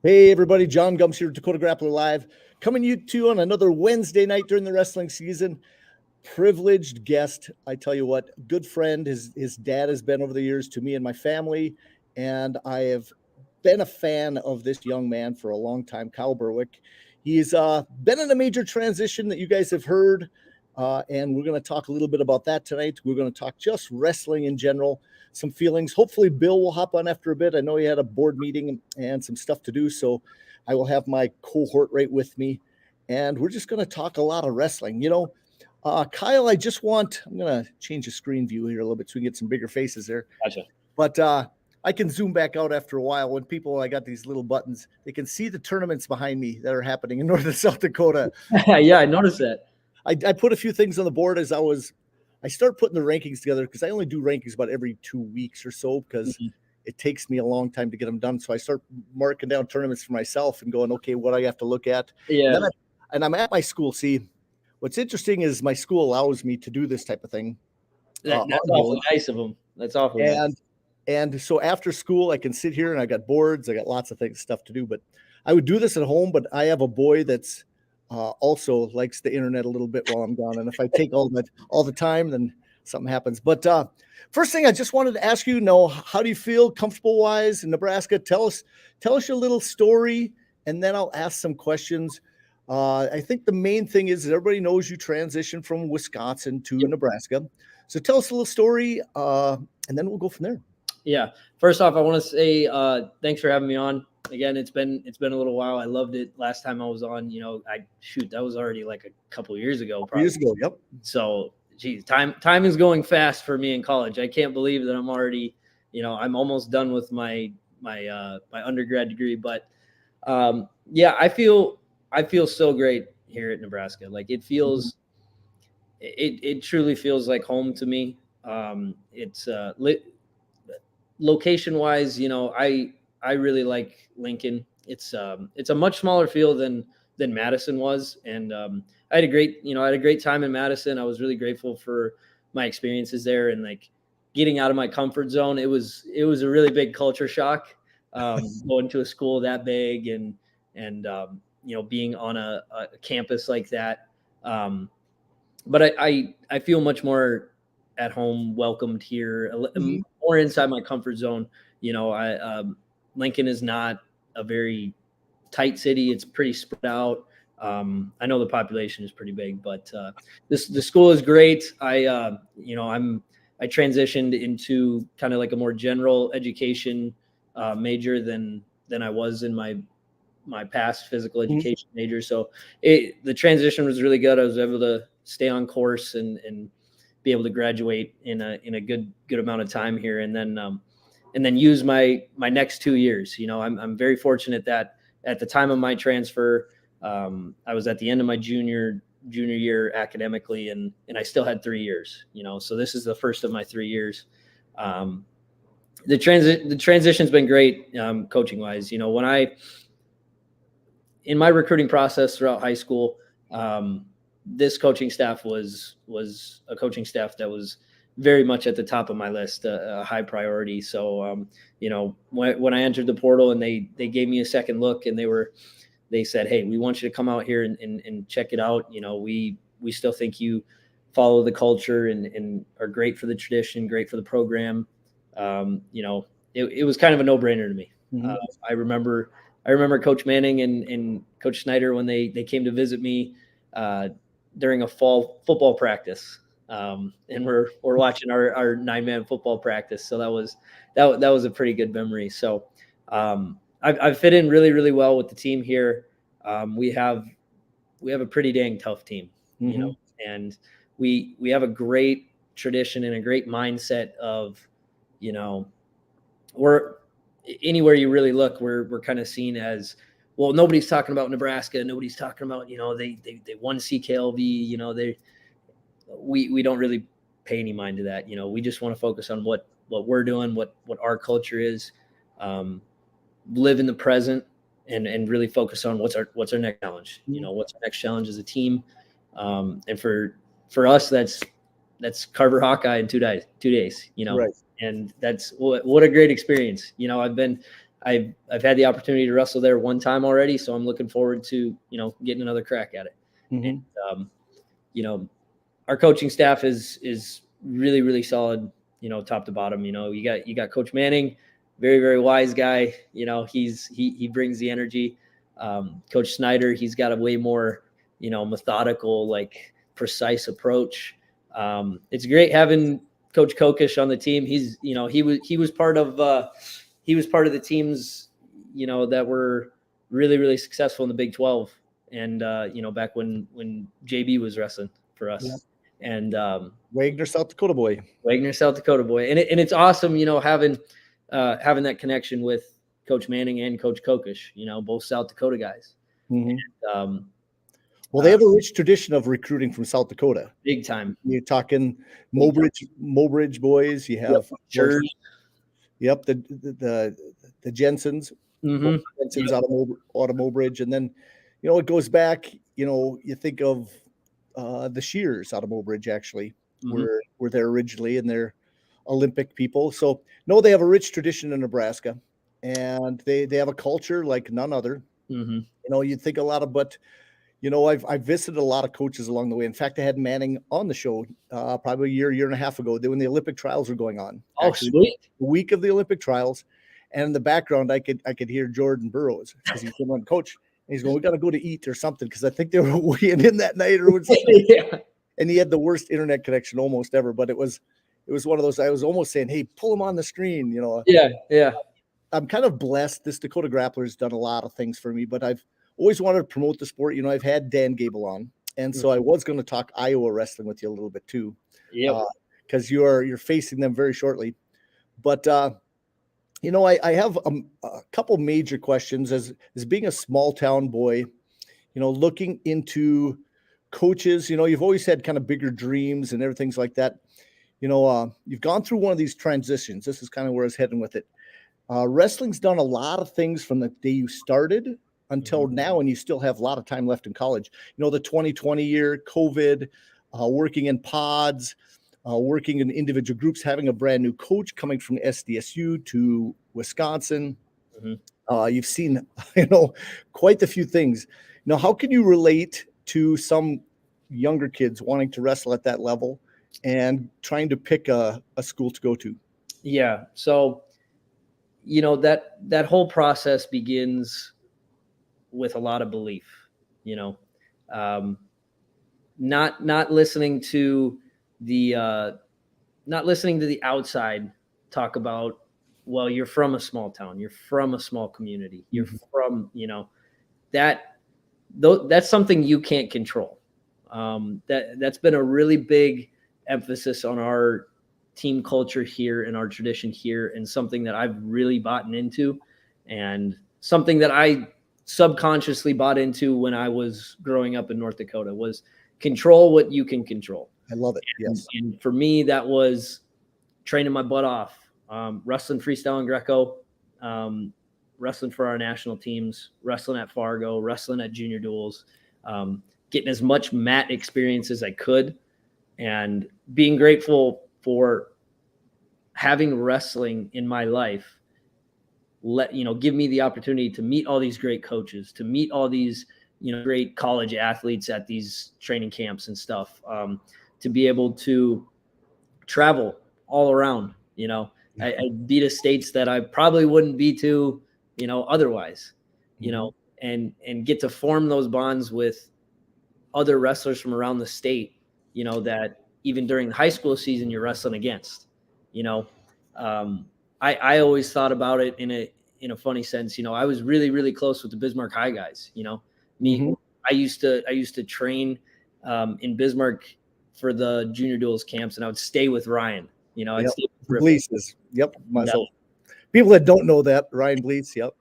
Hey everybody, John Gums here, Dakota Grappler Live, coming to you on another Wednesday night during the wrestling season. Privileged guest, I tell you what, good friend. His dad has been over the years to me and my family, and I have been a fan of this young man for a long time, Kyle Burwick. He's been in a major transition that you guys have heard, and we're going to talk a little bit about that tonight. We're going to talk just wrestling in general, some feelings. Hopefully Bill will hop on after a bit. I know he had a board meeting and some stuff to do, so I will have my cohort right with me, and we're just going to talk a lot of wrestling. Kyle, I'm going to change the screen view here a little bit so we can get some bigger faces there. Gotcha. But I can zoom back out after a while when I got these little buttons, they can see the tournaments behind me that are happening in North and South Dakota. Yeah, I noticed that. I put a few things on the board as I start putting the rankings together, because I only do rankings about every 2 weeks or so, because it takes me a long time to get them done. So I start marking down tournaments for myself and going, okay, what I have to look at. Yeah. And I'm at my school. See, what's interesting is my school allows me to do this type of thing. That's awful nice of them. That's awful. And so after school, I can sit here and I got boards. I got lots of stuff to do, but I would do this at home. But I have a boy that's also likes the internet a little bit while I'm gone. And if I take all the time, then something happens. But first thing, I just wanted to ask you, how do you feel comfortable wise in Nebraska? Tell us your little story, and then I'll ask some questions. I think the main thing is that everybody knows you transitioned from Wisconsin to Nebraska. So tell us a little story, and then we'll go from there. Yeah. First off, I want to say thanks for having me on. Again, it's been a little while. I loved it last time I was on. That was already like a couple years ago. Probably. Years ago, yep. So, geez, time is going fast for me in college. I can't believe that I'm already, I'm almost done with my undergrad degree. But I feel so great here at Nebraska. Like it feels, it truly feels like home to me. It's location wise, I really like Lincoln. It's a much smaller field than Madison was, and I had a great time in Madison. I was really grateful for my experiences there, and like getting out of my comfort zone. It was a really big culture shock going to a school that big and being on a campus like that. But I feel much more at home, welcomed here, more inside my comfort zone. Lincoln is not a very tight city. It's pretty spread out. I know the population is pretty big, but the school is great. I transitioned into kind of like a more general education major than I was in my past physical education major. So the transition was really good. I was able to stay on course and be able to graduate in a good amount of time here, and then use my next 2 years. I'm very fortunate that at the time of my transfer, I was at the end of my junior year academically, and I still had 3 years. So this is the first of my 3 years. The transition's been great, coaching wise. In my recruiting process throughout high school, this coaching staff was a coaching staff that was very much at the top of my list, a high priority. So, when I entered the portal and they gave me a second look, and they said, hey, we want you to come out here and check it out. We still think you follow the culture and are great for the tradition, great for the program. It was kind of a no-brainer to me. I remember Coach Manning and Coach Snyder when they came to visit me during a fall football practice. And we're watching our 9-man football practice. So that was a pretty good memory. So I've fit in really, really well with the team here. We have a pretty dang tough team, and we have a great tradition and a great mindset of, we're anywhere you really look, we're kind of seen as, well, nobody's talking about Nebraska. Nobody's talking about, they won CKLV, we don't really pay any mind to that. We just want to focus on what we're doing, what our culture is, live in the present, and really focus on what's our next challenge. What's our next challenge as a team. And for us, that's Carver Hawkeye in 2 days, Right. And that's what a great experience. I've been I've had the opportunity to wrestle there one time already, so I'm looking forward to, getting another crack at it. Mhm. And, our coaching staff is really, really solid, top to bottom. You got Coach Manning, very, very wise guy. He brings the energy. Coach Snyder, he's got a way more, methodical, like precise approach. It's great having Coach Kokish on the team. He was part of the teams, that were really, really successful in the Big 12. And, back when JB was wrestling for us. Yeah. And Wagner, South Dakota boy. Wagner, South Dakota boy. And it's awesome, having that connection with Coach Manning and Coach Kokish, both South Dakota guys. Mhm. And, Well, they have a rich tradition of recruiting from South Dakota. big time. You're talking Mobridge boys. You have Sure. Yep, the Jensens, Mm-hmm. Jensens out of Mobridge, and then it goes back. You think of the Shears out of Mobridge actually Mm-hmm. were there originally, and they're Olympic people. So no, they have a rich tradition in Nebraska, and they have a culture like none other. Mm-hmm. You think a lot of, but I've visited a lot of coaches along the way. In fact, I had Manning on the show probably a year and a half ago when the Olympic trials were going on. Oh, Actually, sweet. the week of the Olympic trials, and in the background, I could hear Jordan Burroughs because he's on coach. And he's going, "We got to go to eat or something," because I think they were weighing in that night or something. Yeah. And he had the worst internet connection almost ever. But it was one of those. I was almost saying, "Hey, pull him on the screen." Yeah. I'm kind of blessed. This Dakota Grappler has done a lot of things for me, but I've always wanted to promote the sport. I've had Dan Gable on, and so I was going to talk Iowa wrestling with you a little bit too. Yeah. Because you're facing them very shortly. But I have a couple major questions as being a small town boy. Looking into coaches. You've always had kind of bigger dreams and everything like that. You've gone through one of these transitions. This is kind of where I was heading with it. Wrestling's done a lot of things from the day you started until now, and you still have a lot of time left in college. The 2020 year, COVID, working in pods, working in individual groups, having a brand new coach coming from SDSU to Wisconsin. You've seen, quite the few things. How can you relate to some younger kids wanting to wrestle at that level and trying to pick a school to go to? Yeah. So, that whole process begins with a lot of belief, not listening to the outside talk about, well, you're from a small town, you're from a small community, you're from, that's something you can't control. That's been a really big emphasis on our team culture here and our tradition here, and something that I've really bought into, and something that I subconsciously bought into when I was growing up in North Dakota was control what you can control. I love it. Yes. And for me, that was training my butt off, wrestling freestyle and Greco, wrestling for our national teams, wrestling at Fargo, wrestling at junior duels, getting as much mat experience as I could, and being grateful for having wrestling in my life. Give me the opportunity to meet all these great coaches, to meet all these, great college athletes at these training camps and stuff, to be able to travel all around. I be to states that I probably wouldn't be to, otherwise, and get to form those bonds with other wrestlers from around the state, that even during the high school season you're wrestling against. I always thought about it in a funny sense. I was really, really close with the Bismarck High guys. I used to train in Bismarck for the junior duels camps, and I would stay with Ryan. I'd stay with Bleases. Yep. So people that don't know that, Ryan Blease. Yep.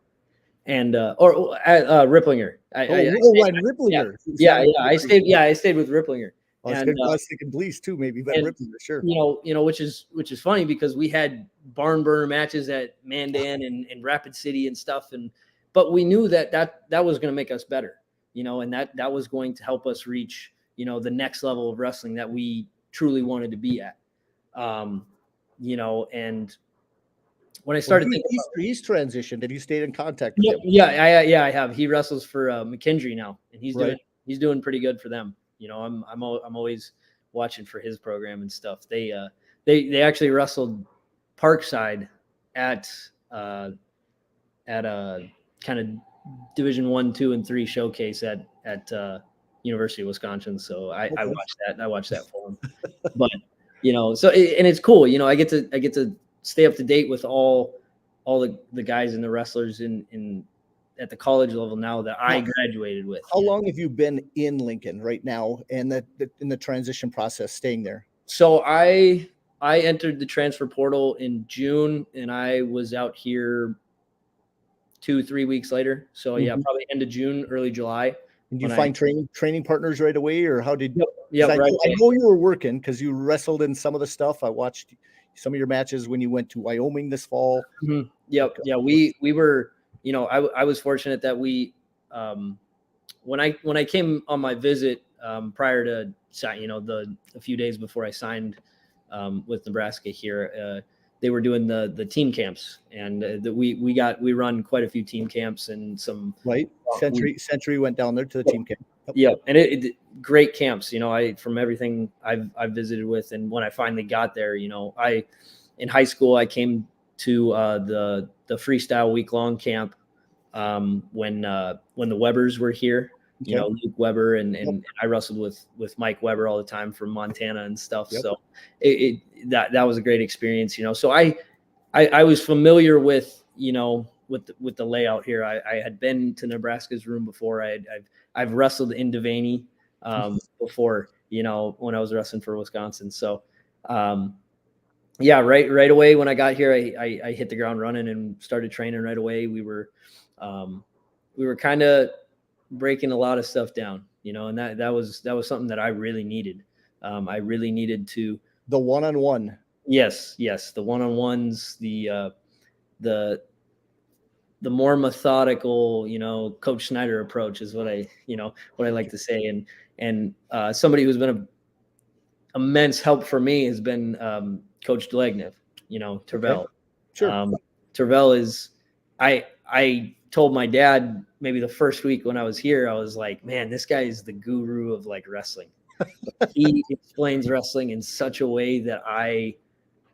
And Ripplinger. Ryan Ripplinger. Yeah. I stayed with Ripplinger. I was thinking Blease too, maybe, but Ripplinger, sure. Which is funny because we had barn burner matches at Mandan and Rapid City and stuff, but we knew that was going to make us better, and that was going to help us reach, the next level of wrestling that we truly wanted to be at, and when I started thinking he's transitioned and he stayed in contact with him. I have. He wrestles for McKendree now, and he's doing pretty good for them. You know, I'm always watching for his program and stuff. They actually wrestled Parkside at a kind of Division 1, 2, and 3 showcase at University of Wisconsin. So I watched that. I watched that for him. But you know, so and it's cool. You know, I get to stay up to date with all the guys and the wrestlers in at the college level now that I graduated with. How long have you been in Lincoln right now, and in the transition process, staying there? So I entered the transfer portal in June, and I was out here 2-3 weeks later. So yeah, probably end of June, early July. And you find training partners right away, or how did? Yeah, I right. know you were working because you wrestled in some of the stuff. I watched some of your matches when you went to Wyoming this fall. Mm-hmm. Yep. Yeah, we were. You know, I was fortunate that we, when I came on my visit prior to, you know, a few days before I signed with Nebraska here, they were doing the team camps, and we run quite a few team camps and some. Right. Century went down there to the team camp. Yeah, and it great camps. You know, from everything I've visited with, and when I finally got there, you know, in high school I came to the freestyle week-long camp when the Webbers were here. You know, Luke Weber and I wrestled with Mike Weber all the time from Montana and stuff. So that was a great experience. You know, so I was familiar with, you know, with the layout here. I had been to Nebraska's room before. I've wrestled in Devaney before, you know, when I was wrestling for Wisconsin. So yeah, right away when I got here, I hit the ground running and started training right away. We were kind of breaking a lot of stuff down, you know, and that was something that I really needed. I really needed to the one-on-one. Yes, the one-on-ones, the more methodical, you know, Coach Snyder approach is what I like to say. And somebody who's been immense help for me has been Coach Delegnev, you know, Tervel. Okay. Sure. Tervel is, I told my dad maybe the first week when I was here, I was like, man, this guy is the guru of like wrestling. He explains wrestling in such a way that I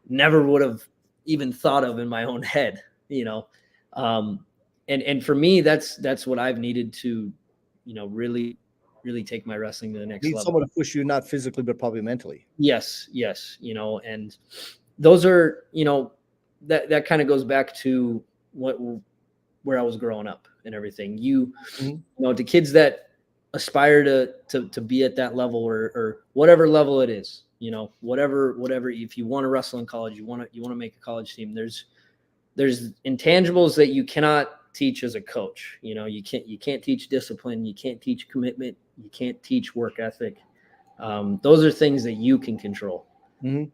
never would have even thought of in my own head, you know? And for me, that's what I've needed to, you know, really take my wrestling to the next level. Someone to push you, not physically, but probably mentally. Yes. You know, and those are, you know, that kind of goes back to where I was growing up and everything. You know, to kids that aspire to be at that level or whatever level it is, you know, whatever, if you want to wrestle in college, you want to make a college team, there's intangibles that you cannot teach as a coach. You know, you can't teach discipline. You can't teach commitment. You can't teach work ethic. Those are things that you can control. And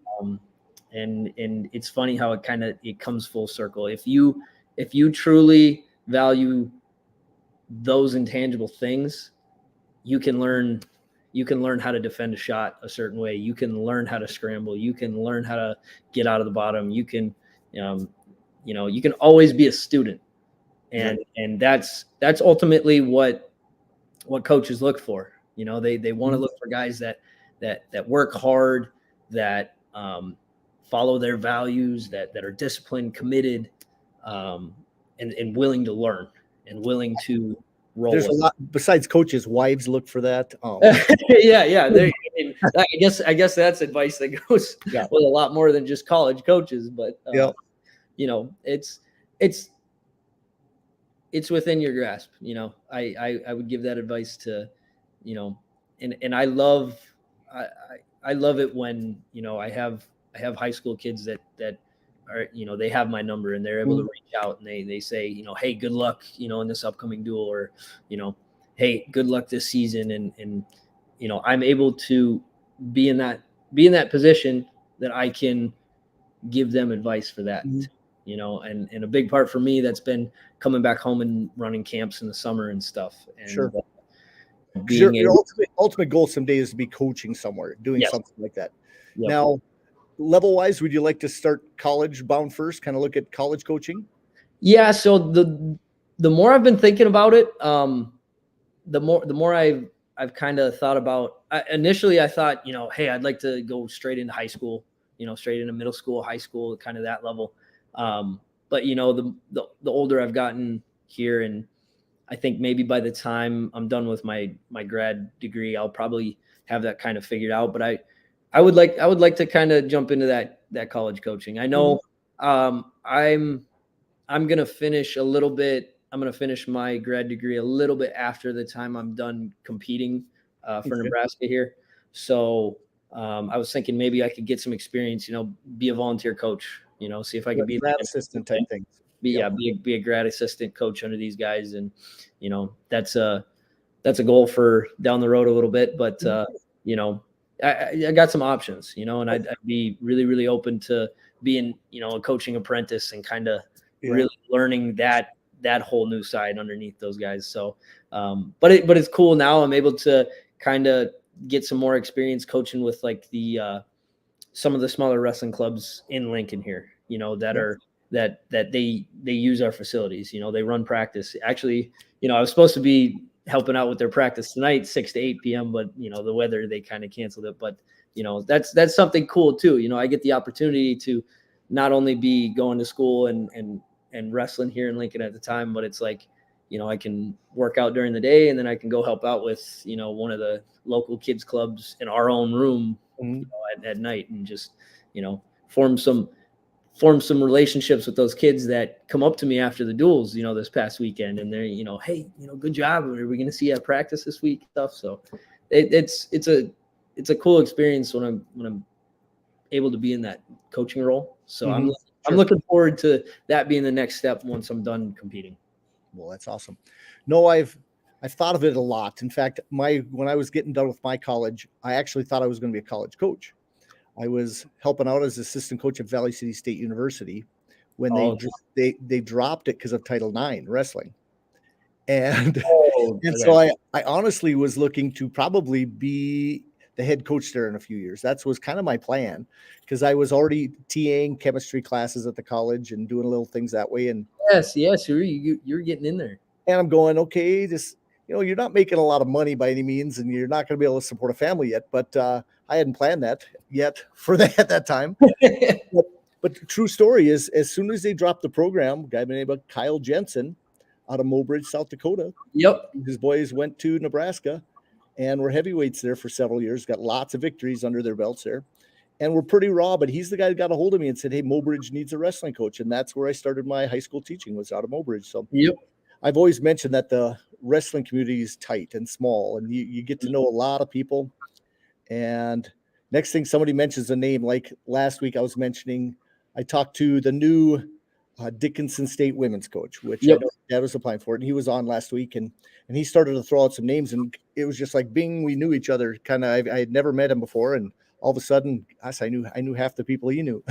it's funny how it comes full circle. If you truly value those intangible things, you can learn how to defend a shot a certain way. You can learn how to scramble. You can learn how to get out of the bottom. You can, you know, you can always be a student. And that's ultimately what coaches look for. You know, they want to look for guys that work hard, that follow their values, that are disciplined, committed, and willing to learn and willing to roll. There's a lot besides coaches. Wives look for that. Yeah. I guess that's advice that goes with a lot more than just college coaches. But you know, it's within your grasp. You know, I would give that advice to, you know, and I love it when, you know, I have high school kids that are, you know, they have my number and they're able to reach out and they say, you know, hey, good luck, you know, in this upcoming duel, or, you know, hey, good luck this season. And, you know, I'm able to be in that position that I can give them advice for that, you know, and a big part for me, that's been coming back home and running camps in the summer and stuff. And your ultimate goal someday is to be coaching somewhere, doing something like that. Now, level wise, would you like to start college bound first, kind of look at college coaching? Yeah. So the more I've been thinking about it, the more I've kind of thought about, initially I thought, hey, I'd like to go straight into high school, straight into middle school, high school, kind of that level. But the older I've gotten here, and I think maybe by the time I'm done with my grad degree, I'll probably have that kind of figured out. But I would like to kind of jump into that college coaching. I know I'm going to finish a little bit. I'm going to finish my grad degree a little bit after the time I'm done competing for Nebraska here. So I was thinking maybe I could get some experience, be a volunteer coach, see if I could be grad assistant type things. Be a grad assistant coach under these guys. And, that's a goal for down the road a little bit, but I got some options, and I'd be really, really open to being, a coaching apprentice and kind of really learning that whole new side underneath those guys. So, but it's cool now. I'm able to kind of get some more experience coaching with like some of the smaller wrestling clubs in Lincoln here, that they use our facilities, they run practice. Actually, I was supposed to be helping out with their practice tonight, 6 to 8 p.m., but the weather, they kind of canceled it. But that's something cool too. I get the opportunity to not only be going to school and wrestling here in Lincoln at the time, but it's like, I can work out during the day, and then I can go help out with, one of the local kids clubs in our own room at night, and just, form some relationships with those kids that come up to me after the duels, this past weekend. And they're, hey, good job. Are we going to see you at practice this week? Stuff. So it's a cool experience when I'm able to be in that coaching role. So I'm looking forward to that being the next step once I'm done competing. Well, that's awesome. No, I've thought of it a lot. In fact, when I was getting done with my college, I actually thought I was going to be a college coach. I was helping out as assistant coach at Valley City State University when they dropped it because of Title IX wrestling. And, so I honestly was looking to probably be the head coach there in a few years. That was kind of my plan, because I was already TAing chemistry classes at the college and doing little things that way. And yes, you're getting in there. And I'm going, okay, just, you're not making a lot of money by any means, and you're not going to be able to support a family yet. But I hadn't planned that yet for that at that time. But the true story is, as soon as they dropped the program, a guy by the name of Kyle Jensen out of Mobridge, South Dakota. Yep. His boys went to Nebraska and were heavyweights there for several years, got lots of victories under their belts there, and were pretty raw. But he's the guy that got a hold of me and said, hey, Mobridge needs a wrestling coach. And that's where I started my high school teaching, was out of Mobridge. So I've always mentioned that the wrestling community is tight and small, and you get to know a lot of people. And next thing somebody mentions a name, like last week I was mentioning, I talked to the new Dickinson State women's coach, which I know Dad was applying for it, and he was on last week, and he started to throw out some names, and it was just like, bing, we knew each other. Kind of, I had never met him before, and all of a sudden, I knew half the people he knew.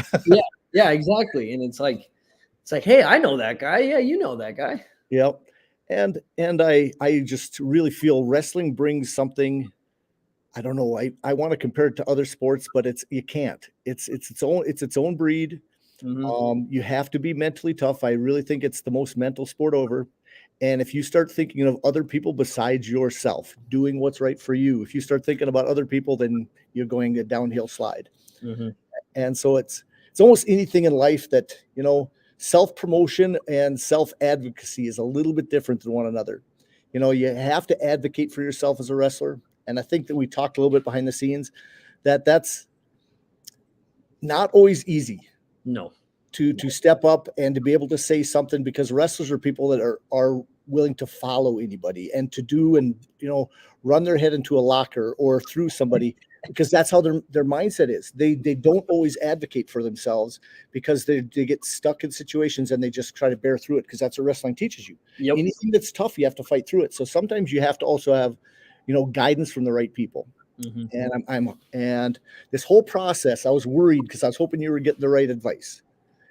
yeah, exactly. And it's like, hey, I know that guy. Yeah, you know that guy. Yep. And I just really feel wrestling brings something. I don't know. I want to compare it to other sports, but you can't. It's its own breed. You have to be mentally tough. I really think it's the most mental sport over. And if you start thinking of other people besides yourself, doing what's right for you, if you start thinking about other people, then you're going a downhill slide. And so it's almost anything in life that, self-promotion and self-advocacy is a little bit different than one another. You have to advocate for yourself as a wrestler. And I think that we talked a little bit behind the scenes that's not always easy. No. To step up and to be able to say something, because wrestlers are people that are willing to follow anybody and to do and run their head into a locker or through somebody, because that's how their mindset is. They don't always advocate for themselves, because they get stuck in situations and they just try to bear through it, because that's what wrestling teaches you. Anything that's tough, you have to fight through it. So sometimes you have to also have guidance from the right people. And this whole process, I was worried because I was hoping you were getting the right advice.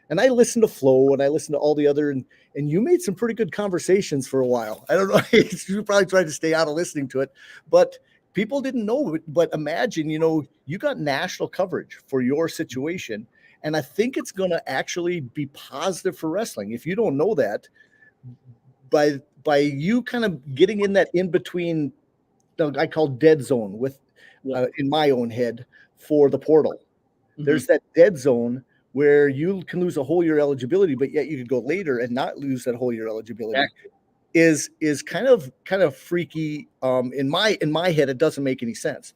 And I listened to Flo and I listened to all the other, and you made some pretty good conversations for a while. I don't know, you probably tried to stay out of listening to it, but people didn't know, but imagine, you got national coverage for your situation. And I think it's going to actually be positive for wrestling. If you don't know that, by you kind of getting in that in between, I call dead zone with in my own head for the portal. Mm-hmm. There's that dead zone where you can lose a whole year eligibility, but yet you could go later and not lose that whole year eligibility. Exactly. Is kind of freaky. In my head, it doesn't make any sense.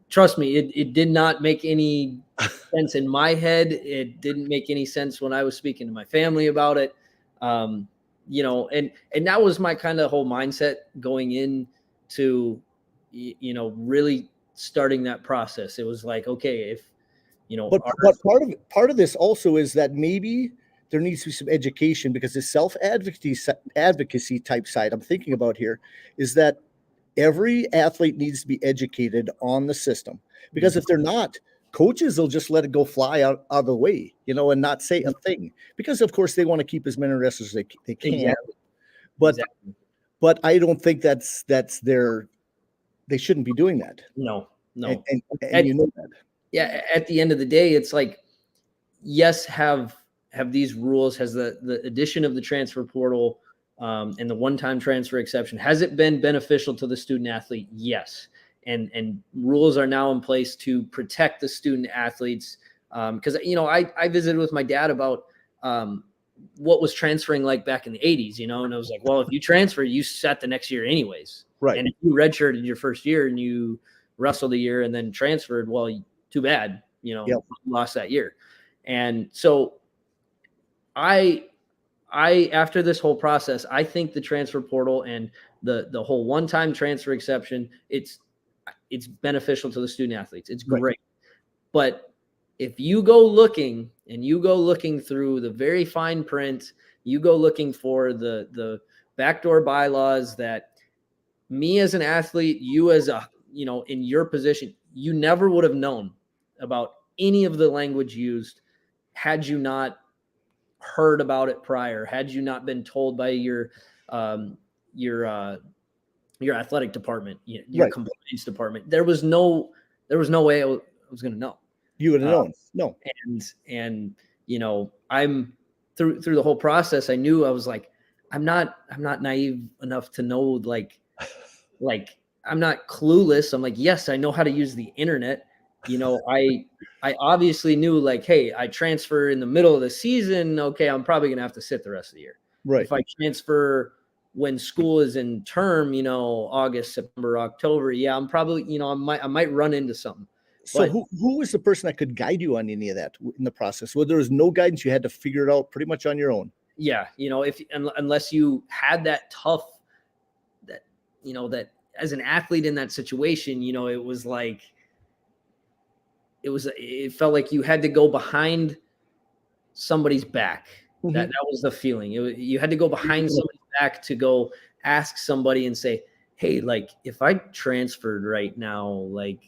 Trust me, it did not make any sense in my head. It didn't make any sense when I was speaking to my family about it. And that was my kind of whole mindset going into, really starting that process. It was like, okay, if, but part of this also is that maybe there needs to be some education, because the self-advocacy type side I'm thinking about here is that every athlete needs to be educated on the system, because if they're not, coaches will just let it go fly out of the way, and not say a thing, because of course they want to keep as many wrestlers as they can. Exactly. But I don't think that's they shouldn't be doing that. No. And that. Yeah. At the end of the day, it's like, yes, have these rules, has the addition of the transfer portal and the one-time transfer exception, has it been beneficial to the student athlete? Yes. And rules are now in place to protect the student athletes. Because, I visited with my dad about what was transferring like back in the 80s, and I was like, well, if you transfer, you sat the next year anyways. Right. And if you redshirted your first year and you wrestled a year and then transferred, well, too bad, lost that year. And so I after this whole process, I think the transfer portal and the whole one-time transfer exception, it's beneficial to the student athletes. It's great. Right. But if you go looking through the very fine print, you go looking for the backdoor bylaws that me as an athlete, you as in your position, you never would have known about any of the language used had you not heard about it prior, had you not been told by your athletic department, your right. compliance department. There was no way I was going to know. You would have known. No. And I'm through the whole process. I knew, I was like, I'm not naive enough to know, like I'm not clueless. I'm like, yes, I know how to use the internet. I obviously knew, like, hey, I transfer in the middle of the season. Okay, I'm probably gonna have to sit the rest of the year. Right. If I transfer when school is in term, August, September, October, yeah, I'm probably, I might run into something. So who was the person that could guide you on any of that in the process? Well, there was no guidance. You had to figure it out pretty much on your own. Yeah, unless you had that tough, that as an athlete in that situation, it was like, it felt like you had to go behind somebody's back. Mm-hmm. That was the feeling. You had to go behind somebody's back to go ask somebody and say, hey, like, if I transferred right now, like,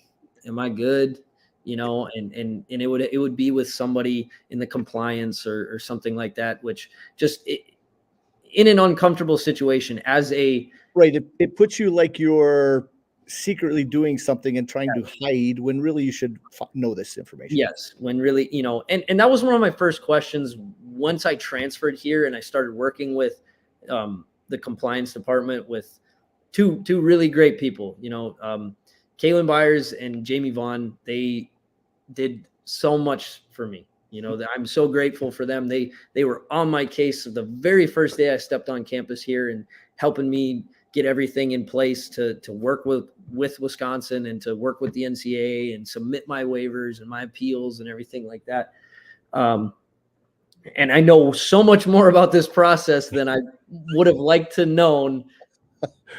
am I good? And it would be with somebody in the compliance or something like that, which just in an uncomfortable situation as a right. It puts you like you're secretly doing something and trying to hide when really you should know this information. Yes. When really, and that was one of my first questions once I transferred here and I started working with the compliance department with two really great people, Kaylin Byers and Jamie Vaughn. They did so much for me, I'm so grateful for them. They were on my case the very first day I stepped on campus here and helping me get everything in place to work with Wisconsin and to work with the NCAA and submit my waivers and my appeals and everything like that. And I know so much more about this process than I would have liked to known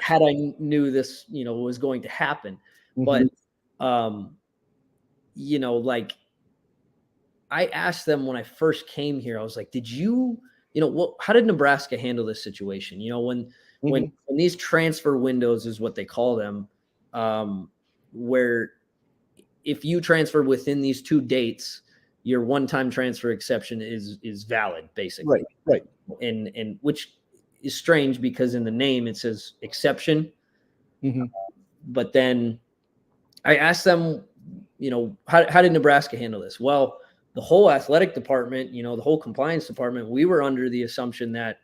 had I knew this, was going to happen. Mm-hmm. But, like, I asked them when I first came here, I was like, how did Nebraska handle this situation? When these transfer windows is what they call them, where if you transfer within these two dates, your one-time transfer exception is valid, basically. Right. And which is strange because in the name it says exception. Mm-hmm. But then I asked them, how did Nebraska handle this? Well, the whole athletic department, the whole compliance department, we were under the assumption that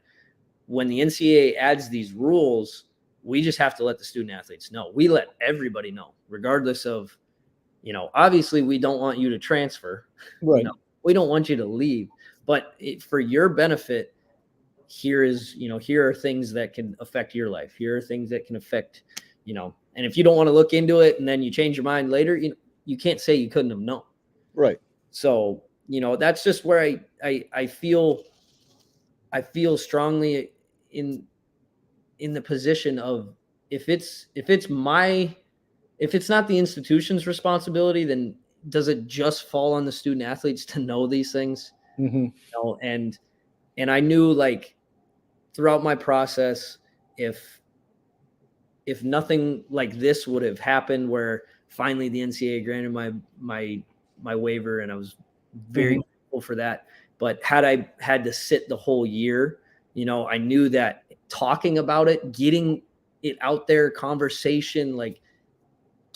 when the NCAA adds these rules, we just have to let the student athletes know. We let everybody know, regardless of, obviously we don't want you to transfer. Right. We don't want you to leave, but for your benefit, here are things that can affect your life. Here are things that can affect, and if you don't want to look into it and then you change your mind later, you can't say you couldn't have known. Right. So, that's just where I feel strongly in the position of, if it's not the institution's responsibility, then does it just fall on the student athletes to know these things? Mm-hmm. And I knew, like, throughout my process, if nothing like this would have happened, where finally the NCAA granted my waiver, and I was very grateful for that. But had I had to sit the whole year, I knew that talking about it, getting it out there, conversation, like,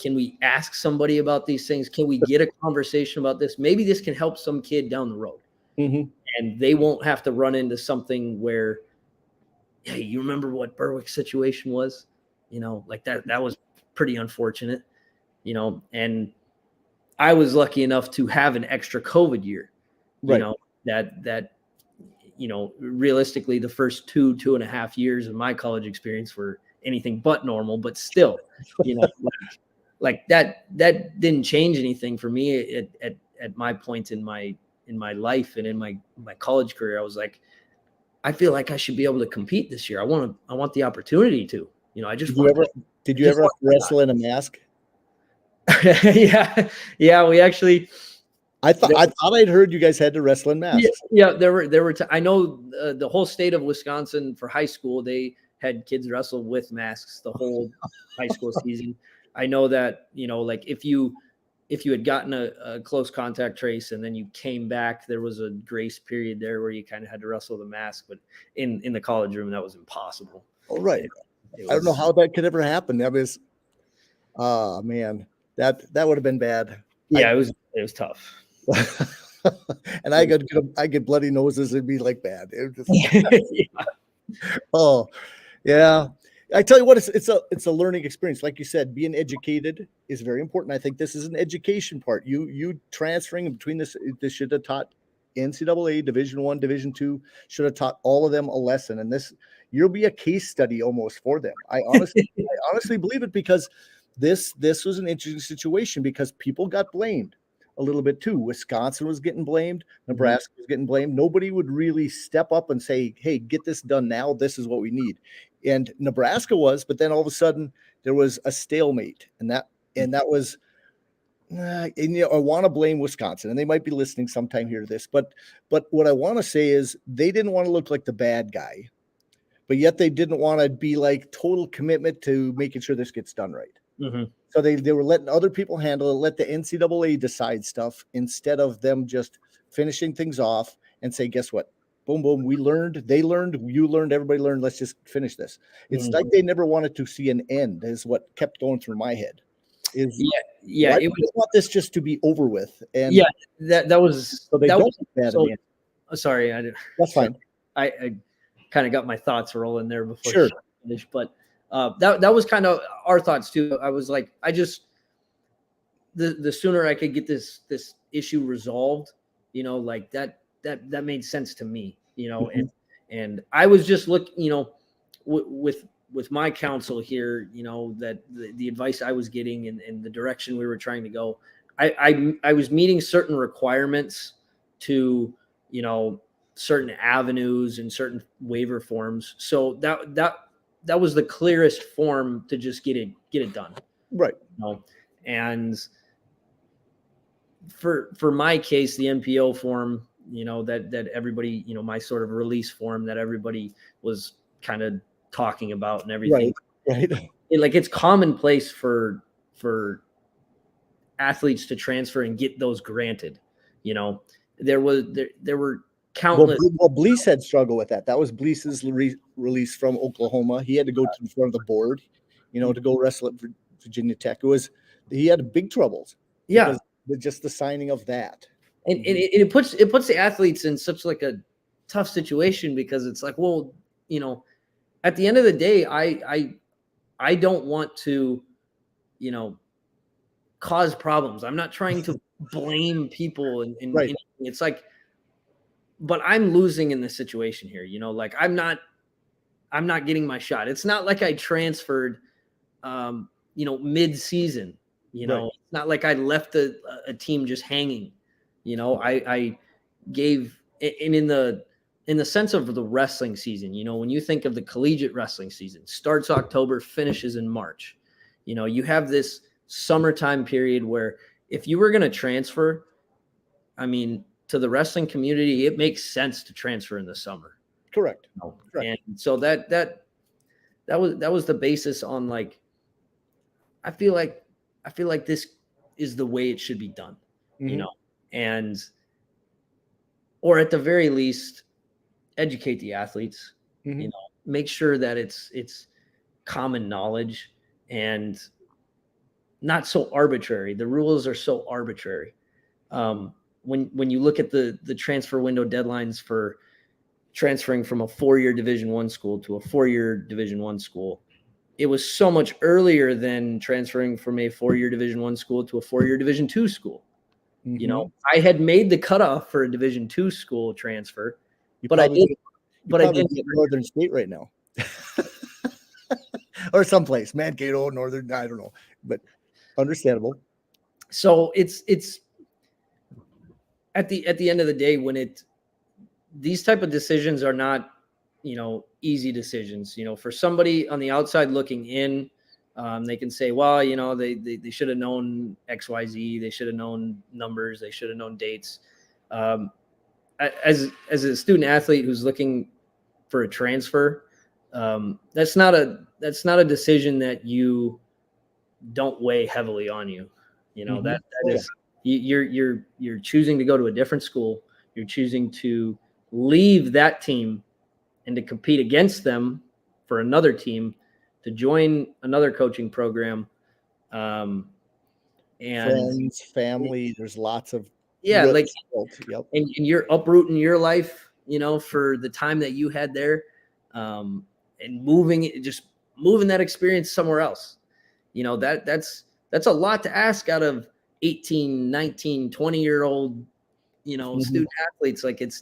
can we ask somebody about these things? Can we get a conversation about this? Maybe this can help some kid down the road. Mm-hmm. And they won't have to run into something where, hey, you remember what Burwick's situation was? Like that was pretty unfortunate, and I was lucky enough to have an extra COVID year, right. That realistically the first 2.5 years of my college experience were anything but normal, but still, like that didn't change anything for me at my point in my life and in my college career. I was like, I feel like I should be able to compete this year. I want the opportunity to, I just did you ever wrestle in a mask? Yeah. We actually, I thought I'd heard you guys had to wrestle in masks. Yeah. There were I know the whole state of Wisconsin for high school, they had kids wrestle with masks the whole high school season. I know that, like if you had gotten a close contact trace and then you came back, there was a grace period there where you kind of had to wrestle the mask, but in the college room, that was impossible. Oh, right. I don't know how that could ever happen. That was, man, that would have been bad. Yeah, it was tough. And I get bloody noses. It'd be like bad. It was just, yeah. Oh, yeah. I tell you what, it's a learning experience. Like you said, being educated is very important. I think this is an education part. You transferring between this should have taught NCAA, Division I, Division II, should have taught all of them a lesson. And this, you'll be a case study almost for them. I honestly believe it, because this was an interesting situation, because people got blamed a little bit too. Wisconsin was getting blamed. Nebraska was getting blamed. Nobody would really step up and say, hey, get this done now. This is what we need. And Nebraska was, but then all of a sudden there was a stalemate, and that was, I want to blame Wisconsin, and they might be listening sometime here to this, but what I want to say is they didn't want to look like the bad guy, but yet they didn't want to be like total commitment to making sure this gets done right. Mm-hmm. So they were letting other people handle it, let the NCAA decide stuff, instead of them just finishing things off and say, guess what? Boom, boom. We learned, they learned, you learned, everybody learned. Let's just finish this. It's like they never wanted to see an end, is what kept going through my head. Why do you want this just to be over with? And that was so they that don't was bad. So, sorry, I didn't. That's fine. I kind of got my thoughts rolling there before. Sure. Finish, but that was kind of our thoughts too. I was like, the sooner I could get this issue resolved, like that made sense to me, and I was just looking, with my counsel here, that the advice I was getting and the direction we were trying to go, I was meeting certain requirements to, certain avenues and certain waiver forms. So that was the clearest form to just get it done. Right. And for my case, the NPO form, that everybody, my sort of release form that everybody was kind of talking about and everything. Right. It's commonplace for athletes to transfer and get those granted. There were countless. Well, Blease had struggled with that. That was Blease's release from Oklahoma. He had to go to the front of the board, to go wrestle at Virginia Tech. He had big troubles. Yeah. Because just the signing of that. And it puts the athletes in such like a tough situation, because it's like, well, at the end of the day, I don't want to, cause problems. I'm not trying to blame people. And Right. It's like, but I'm losing in this situation here, like I'm not getting my shot. It's not like I transferred, mid-season, Right. It's not like I left a team just hanging, I gave, and in the sense of the wrestling season, when you think of the collegiate wrestling season, starts October, finishes in March, you have this summertime period where if you were going to transfer, to the wrestling community, it makes sense to transfer in the summer. Correct. And so that was the basis on, like, I feel like this is the way it should be done, and, or at the very least, educate the athletes, make sure that it's common knowledge and not so arbitrary. The rules are so arbitrary. When you look at the transfer window deadlines for transferring from a 4-year Division I school to a 4-year Division I school, it was so much earlier than transferring from a 4-year Division I school to a 4-year Division II school. I had made the cutoff for a Division II school transfer, but I didn't get Northern State right now. Or someplace, Mankato, Northern, I don't know, but understandable. So it's at the end of the day, when these type of decisions are not, easy decisions, for somebody on the outside looking in, they can say, well, they should have known XYZ. They should have known numbers. They should have known dates. As a student athlete who's looking for a transfer, that's not a decision that you don't weigh heavily on you. That is, you're choosing to go to a different school. You're choosing to leave that team and to compete against them for another team, to join another coaching program. And friends, family, there's lots of, like, yep. And you're uprooting your life, for the time that you had there, and moving that experience somewhere else. That's a lot to ask out of 18, 19, 20-year-old, student athletes. Like, it's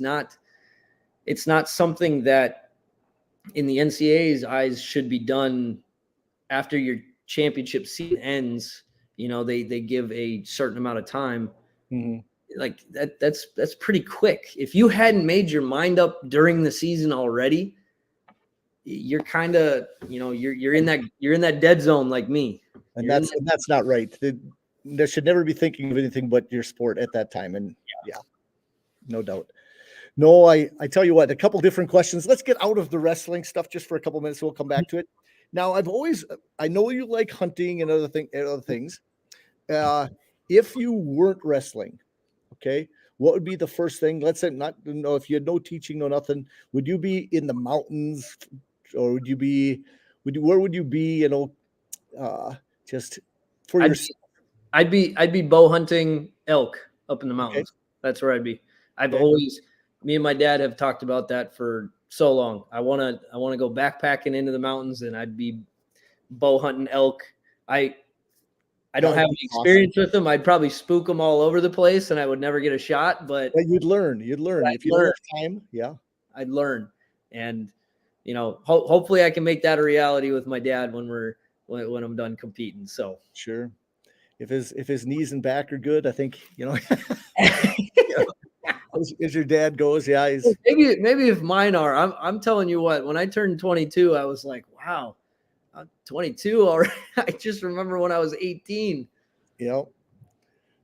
not something that in the NCAA's eyes should be done after your championship season ends. They give a certain amount of time. Like that's pretty quick. If you hadn't made your mind up during the season already, you're kind of, you're in that dead zone like me. And that's not right. There should never be thinking of anything but your sport at that time. And yeah, no doubt. No, I tell you what, a couple different questions. Let's get out of the wrestling stuff just for a couple minutes. We'll come back to it. Now, I know you like hunting and other things. If you weren't wrestling, okay, what would be the first thing? Let's say, if you had no teaching, no nothing, would you be in the mountains, or where would you be? Just for yourself. I'd be bow hunting elk up in the mountains. Okay. That's where I'd be. Me and my dad have talked about that for so long. I want to go backpacking into the mountains, and I'd be bow hunting elk. I don't have any experience with them. I'd probably spook them all over the place, and I would never get a shot. But you'd learn. If you have time, yeah, I'd learn. And hopefully, I can make that a reality with my dad when I'm done competing. So sure, if his knees and back are good, I think as your dad goes, yeah. Maybe if mine are, I'm telling you what. When I turned 22, I was like, wow. I'm 22 already. I just remember when I was 18. No,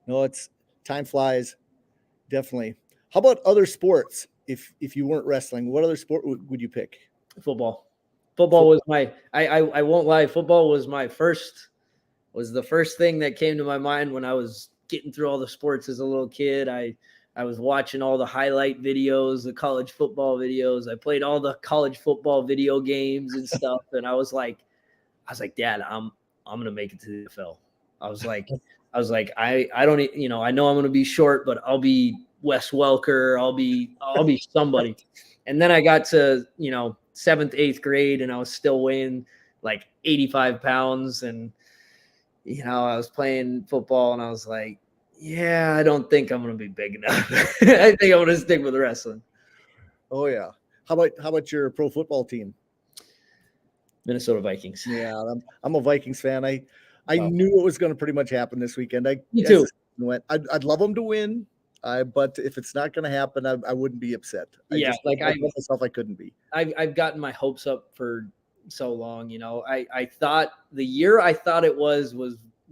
it's time flies. Definitely. How about other sports? If you weren't wrestling, what other sport would you pick? Football. Football was I won't lie. Football was the first thing that came to my mind when I was getting through all the sports as a little kid. I was watching all the highlight videos, the college football videos. I played all the college football video games and stuff. And I was like, Dad, I'm going to make it to the NFL. I was like, I don't, I know I'm going to be short, but I'll be Wes Welker. I'll be somebody. And then I got to, 7th, 8th grade, and I was still weighing like 85 pounds. And, I was playing football, and I was like, yeah, I don't think I'm going to be big enough. I think I'm going to stick with wrestling. Oh yeah. How about your pro football team? Minnesota Vikings. Yeah, I'm a Vikings fan. I knew it was going to pretty much happen this weekend. Me too. I'd love them to win, but if it's not going to happen, I wouldn't be upset. I couldn't be. I've gotten my hopes up for so long. I thought the year I thought it was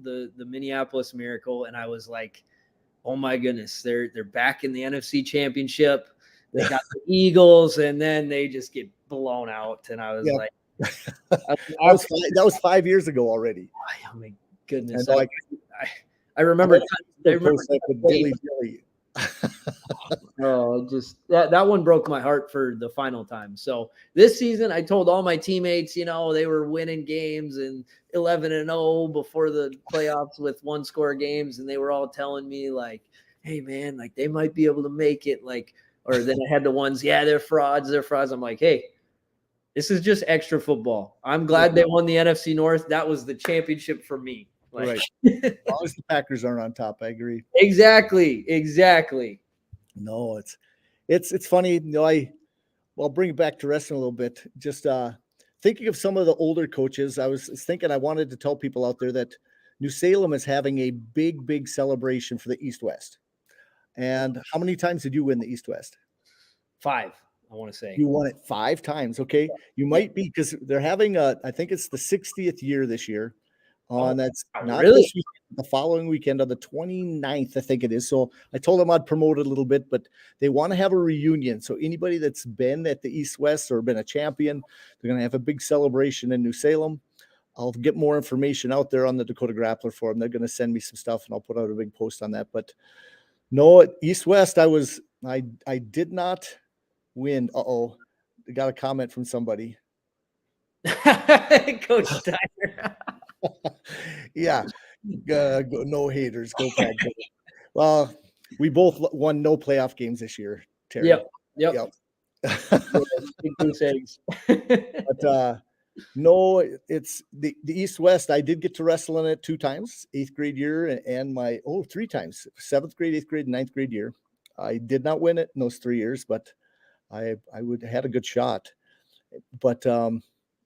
the Minneapolis Miracle, and I was like, oh my goodness, they're back in the NFC Championship. They got the Eagles, and then they just get blown out, and I was like, that was 5 years ago already. Oh my goodness! And I remember. That one broke my heart for the final time. So this season, I told all my teammates, they were winning games and 11-0 before the playoffs with 1-score games, and they were all telling me like, "Hey man, like they might be able to make it." Or then I had the ones, they're frauds. I'm like, hey, this is just extra football. I'm glad they won the NFC North. That was the championship for me. Right. As long as the Packers aren't on top, I agree. Exactly. No, it's funny. I'll bring it back to wrestling a little bit. Just thinking of some of the older coaches, I was thinking I wanted to tell people out there that New Salem is having a big celebration for the East-West. And how many times did you win the East-West? 5, I want to say. You won it 5 times. Okay. You might be, because they're having I think it's the 60th year this year. That's not really this weekend, the following weekend on the 29th, I think it is. So I told them I'd promote it a little bit, but they want to have a reunion. So anybody that's been at the East-West or been a champion, they're going to have a big celebration in New Salem. I'll get more information out there on the Dakota Grappler forum. They're going to send me some stuff, and I'll put out a big post on that. But no, East-West, I did not win. Uh-oh. I got a comment from somebody. Coach Steiner. Yeah. No haters. Go Pack. Well, we both won no playoff games this year, Terry. Yep. But no, it's the East-West. I did get to wrestle in it 2 times, 8th grade year and 3 times, 7th grade, 8th grade, and 9th grade year. I did not win it in those 3 years, but I would have had a good shot. But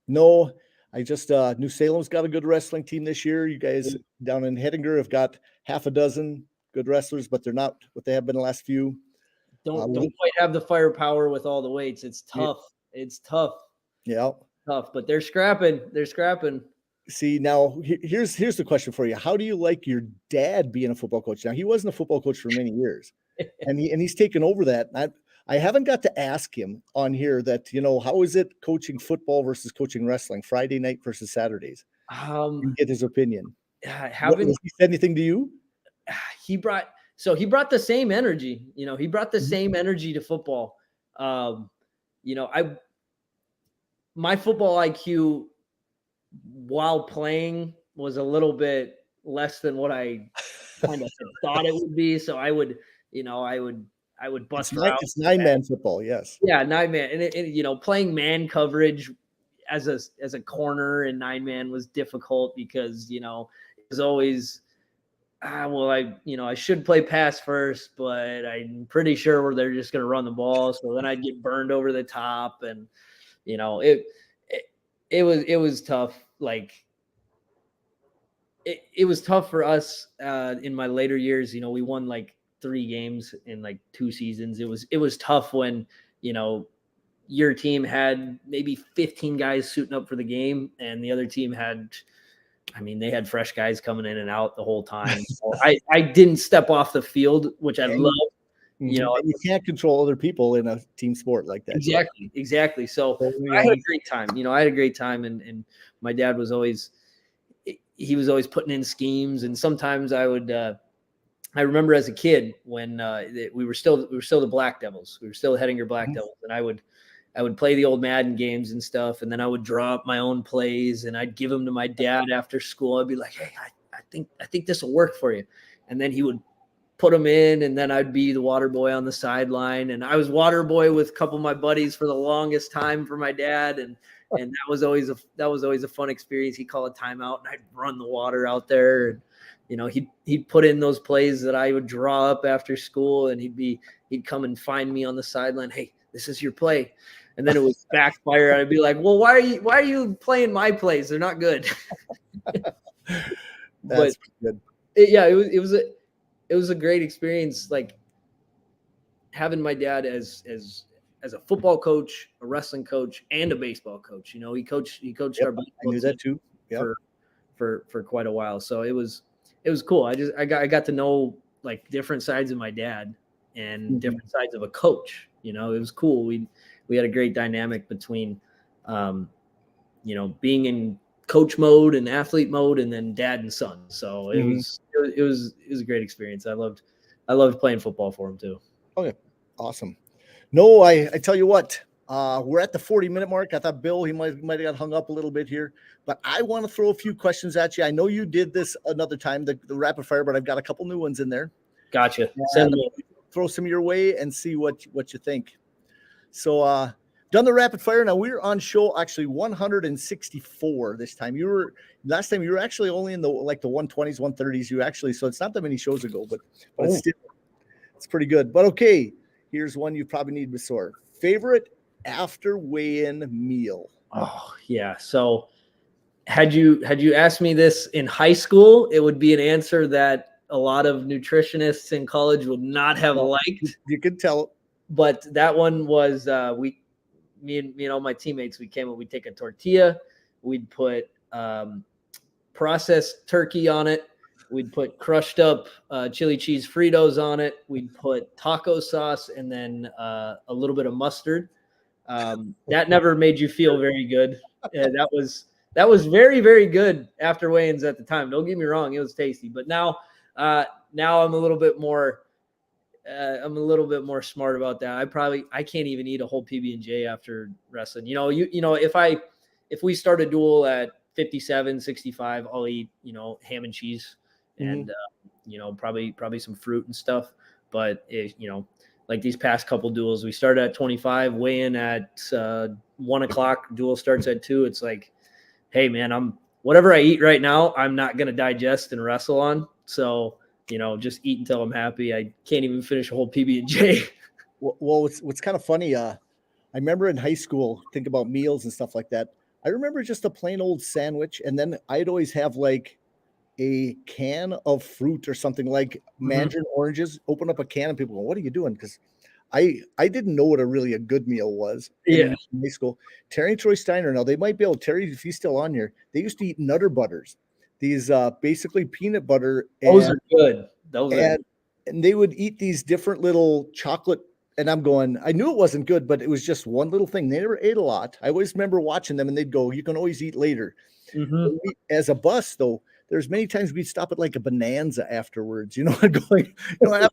no, I just New Salem's got a good wrestling team this year. You guys down in Hettinger have got half a dozen good wrestlers, but they're not what they have been the last few. Don't quite have the firepower with all the weights. It's tough. Yeah. It's tough. Yeah. Tough, but they're scrapping. See, now here's the question for you. How do you like your dad being a football coach? Now, he wasn't a football coach for many years, and he's taken over that. I haven't got to ask him on here that, how is it coaching football versus coaching wrestling, Friday night versus Saturdays? Get his opinion. Has he said anything to you? He brought the same energy. He brought the same energy to football. My football IQ while playing was a little bit less than what I kind of thought it would be. So I would bust around. It's 9-man football. Yes. Yeah. 9-man. And playing man coverage as a corner in 9-man was difficult because, it was always, I should play pass first, but I'm pretty sure they're just going to run the ball. So then I'd get burned over the top, and, it was tough. Like it was tough for us in my later years. We won like 3 games in like 2 seasons. It was tough when, your team had maybe 15 guys suiting up for the game, and the other team they had fresh guys coming in and out the whole time. So I didn't step off the field, which I love. You can't control other people in a team sport like that. Exactly. So I had a great time. I had a great time, and my dad was always putting in schemes, and sometimes I would. I remember as a kid when we were still the Black Devils. We were still the Hettinger Black Devils, and I would would play the old Madden games and stuff, and then I would draw up my own plays, and I'd give them to my dad after school. I'd be like, hey, I think this will work for you. And then he would put them in, and then I'd be the water boy on the sideline. And I was water boy with a couple of my buddies for the longest time for my dad. And that was always a fun experience. He'd call a timeout, and I'd run the water out there. And, you know, he'd put in those plays that I would draw up after school, and he'd come and find me on the sideline. Hey, this is your play. And then it would backfire. I'd be like, well, why are you playing my plays? They're not good. That's good. It was a great experience, like having my dad as a football coach, a wrestling coach, and a baseball coach. You know, he coached our baseball I knew that too. For quite a while. So it was cool. I got to know like different sides of my dad and different sides of a coach. You know, it was cool. We had a great dynamic between you know, being in coach mode and athlete mode, and then dad and son. So it was a great experience. I loved playing football for him too. Okay. Awesome. No, I tell you what, we're at the 40-minute mark. I thought Bill, he might have got hung up a little bit here, but I want to throw a few questions at you. I know you did this another time, the rapid fire, but I've got a couple new ones in there. Gotcha. Throw some your way and see what you think. So, done the rapid fire. Now we're on show actually 164 this time. Last time you were actually only in the 120s, 130s. You actually, so it's not that many shows ago, but it's pretty good. But okay, here's one you probably need to sort. Favorite after weigh-in meal? Oh yeah. So had you asked me this in high school, it would be an answer that a lot of nutritionists in college would not have liked. You could tell. But that one was me and all my teammates, we'd take a tortilla, we'd put processed turkey on it, we'd put crushed up chili cheese Fritos on it, we'd put taco sauce, and then a little bit of mustard. That never made you feel very good. That was very, very good after weigh-ins at the time. Don't get me wrong, it was tasty. But now I'm a little bit more smart about that. I can't even eat a whole PB&J after wrestling. You know, if we start a duel at 57, 65, I'll eat, you know, ham and cheese and, you know, probably some fruit and stuff. But you know, like these past couple duels, we started at 25, weigh in at 1 o'clock, duel starts at 2. It's like, hey man, whatever I eat right now, I'm not going to digest and wrestle on. So, you know, just eat until I'm happy. I can't even finish a whole PB&J. Well, what's kind of funny, I remember in high school, think about meals and stuff like that. I remember just a plain old sandwich, and then I'd always have like a can of fruit or something like mandarin oranges, open up a can, and people go, what are you doing? Because I didn't know what a good meal was in high school. Terry and Troy Steiner, now they might be able, Terry, if he's still on here, they used to eat Nutter Butters. These basically peanut butter. Those are good. And they would eat these different little chocolate. And I'm going, I knew it wasn't good, but it was just one little thing. They never ate a lot. I always remember watching them, and they'd go, you can always eat later. As a bus, though, there's many times we'd stop at like a Bonanza afterwards, you know, going, you know,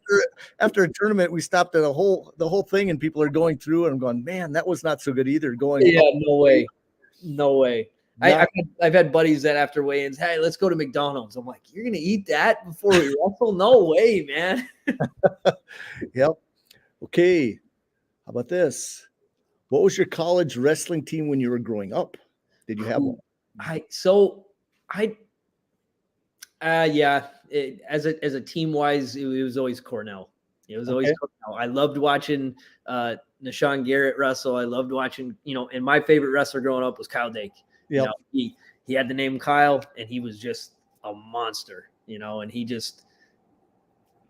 after a tournament, we stopped at the whole thing, and people are going through, and I'm going, man, that was not so good either. No way. I've had buddies that after weigh-ins, hey, let's go to McDonald's. I'm like, you're gonna eat that before we wrestle? No way, man. Yep. Okay. How about this? What was your college wrestling team when you were growing up? Did you have one? As a team wise, it was always Cornell. It was always Cornell. I loved watching Nashawn Garrett wrestle. I loved watching, you know, and my favorite wrestler growing up was Kyle Dake. Yep. You know, he had the name Kyle, and he was just a monster, you know, and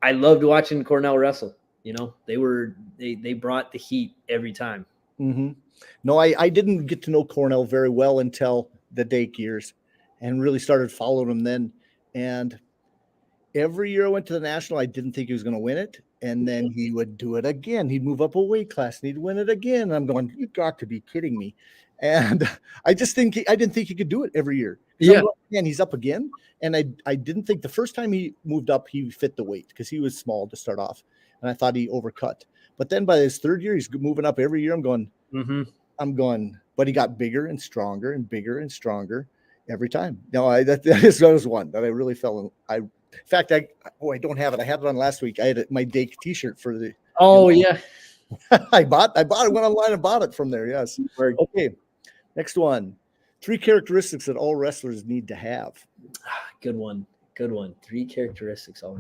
I loved watching Cornell wrestle. You know, they brought the heat every time. No, I didn't get to know Cornell very well until the Dake years, and really started following him then. And every year I went to the national, I didn't think he was going to win it. And then he would do it again. He'd move up a weight class and he'd win it again. And I'm going, you got to be kidding me. And I didn't think he could do it every year. Yeah. And he's up again. And I didn't think the first time he moved up, he fit the weight because he was small to start off. And I thought he overcut. But then by his third year, he's moving up every year. I'm going, but he got bigger and stronger every time. No, that was one that I really fell in. In fact, I don't have it. I had it on last week. I had my Dake T-shirt for the. Oh yeah, I bought it. Went online and bought it from there. Yes. Okay. Next one. 3 characteristics that all wrestlers need to have. Good one. 3 characteristics all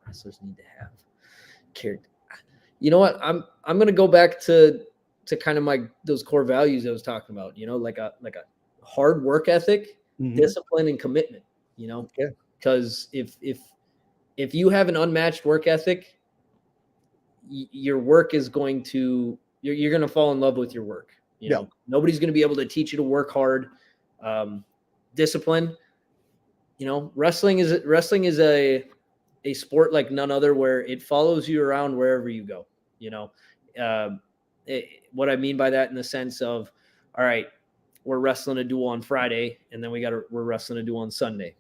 wrestlers need to have. You know what? I'm gonna go back to kind of those core values I was talking about. You know, like a hard work ethic, discipline, and commitment. You know, because if you have an unmatched work ethic, your work is going to you're going to fall in love with your work. You know, nobody's going to be able to teach you to work hard. Discipline. You know, wrestling is a sport like none other, where it follows you around wherever you go. You know, what I mean by that in the sense of, all right, we're wrestling a duel on Friday, and then we're wrestling a duel on Sunday.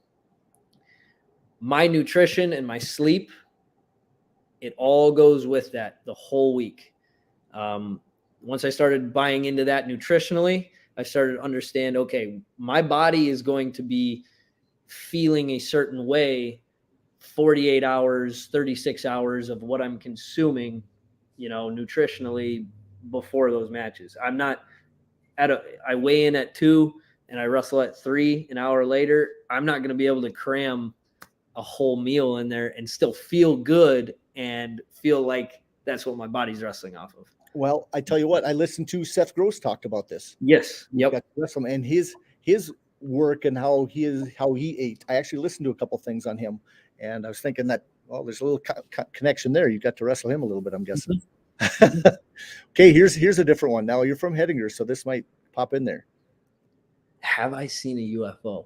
My nutrition and my sleep, it all goes with that the whole week. Once I started buying into that nutritionally, I started to understand, okay, my body is going to be feeling a certain way 48 hours, 36 hours of what I'm consuming, you know, nutritionally before those matches. I'm not I weigh in at 2 and I wrestle at 3 an hour later. I'm not going to be able to cram a whole meal in there and still feel good and feel like that's what my body's wrestling off of. Well, I tell you what, I listened to Seth Gross talked about this. Yes. Yep. And his work and how he ate. I actually listened to a couple things on him, and I was thinking that, well, there's a little connection there. You got to wrestle him a little bit, I'm guessing. Okay, here's a different one. Now, you're from Hettinger, so this might pop in there. Have I seen a UFO?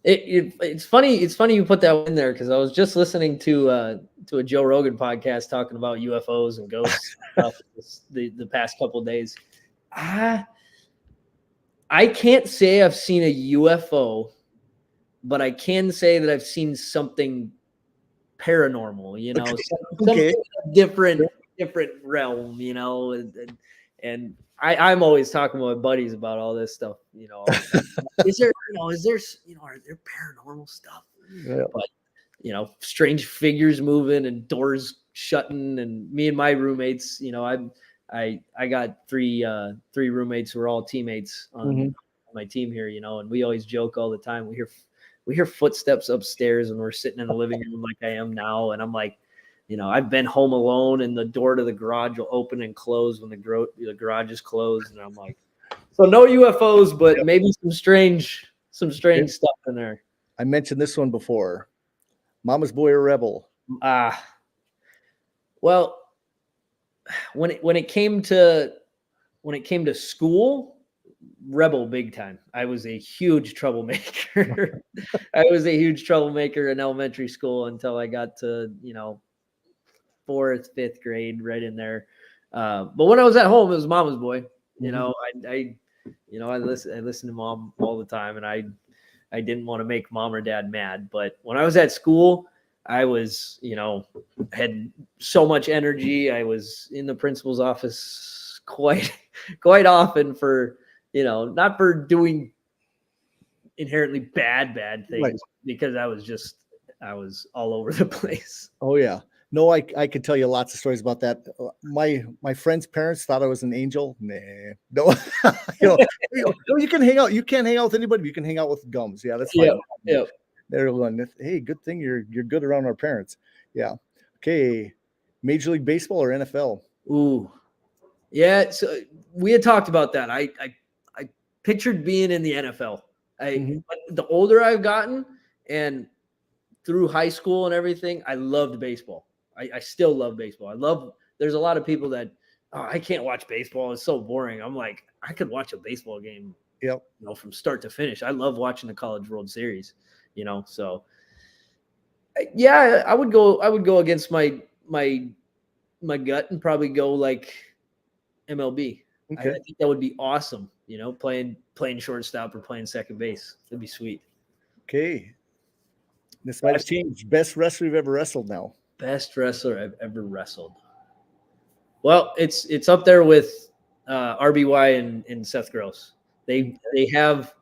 It's funny. It's funny you put that in there, because I was just listening to a Joe Rogan podcast talking about UFOs and ghosts stuff the past couple of days. I can't say I've seen a UFO, but I can say that I've seen something paranormal. You know, something different realm. You know, and I'm always talking to my buddies about all this stuff. You know, are there paranormal stuff? Yeah. But, you know, strange figures moving and doors shutting, and me and my roommates, you know, I got three roommates who are all teammates on my team here, you know, and we always joke all the time. We hear footsteps upstairs when we're sitting in the living room like I am now, and I'm like, you know, I've been home alone, and the door to the garage will open and close when the garage is closed, and I'm like, so no UFOs, but maybe some strange stuff in there. I mentioned this one before. Mama's Boy or Rebel? Well, when it came to school, Rebel big time. I was a huge troublemaker. I was a huge troublemaker in elementary school until I got to, you know, 4th, 5th grade, right in there. But when I was at home, it was Mama's Boy. You know, I listened to Mom all the time, and I didn't want to make Mom or Dad mad. But when I was at school, I was, you know, had so much energy. I was in the principal's office quite often for, you know, not for doing inherently bad things, right, because I was all over the place. Oh yeah. No, I could tell you lots of stories about that. My friends' parents thought I was an angel. Nah, no, you can hang out. You can't hang out with anybody. But you can hang out with gums. Yeah, that's fine. Yeah. They're going, hey, good thing you're good around our parents. Yeah. Okay. Major League Baseball or NFL? Ooh. Yeah. So we had talked about that. I pictured being in the NFL. The older I've gotten, and through high school and everything, I loved baseball. I still love baseball. There's a lot of people that, I can't watch baseball. It's so boring. I'm like, I could watch a baseball game, you know, from start to finish. I love watching the College World Series, you know. So yeah, I would go against my gut and probably go like MLB. Okay. I think that would be awesome, you know, playing shortstop or playing second base. That'd be sweet. Okay. This might have changed. Best wrestler you've ever wrestled now? Best wrestler I've ever wrestled. Well, it's up there with RBY and Seth Gross. They have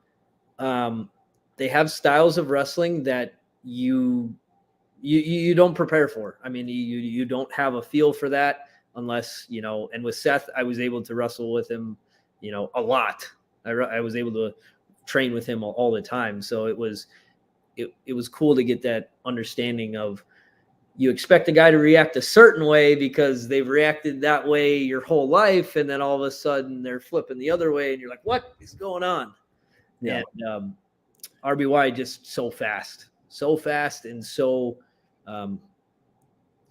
styles of wrestling that you don't prepare for. I mean, you don't have a feel for that unless, and with Seth, I was able to wrestle with him, a lot. I was able to train with him all the time. So it was cool to get that understanding of, you expect a guy to react a certain way because they've reacted that way your whole life. And then all of a sudden they're flipping the other way and you're like, what is going on? Yeah. And RBY just so fast and so kind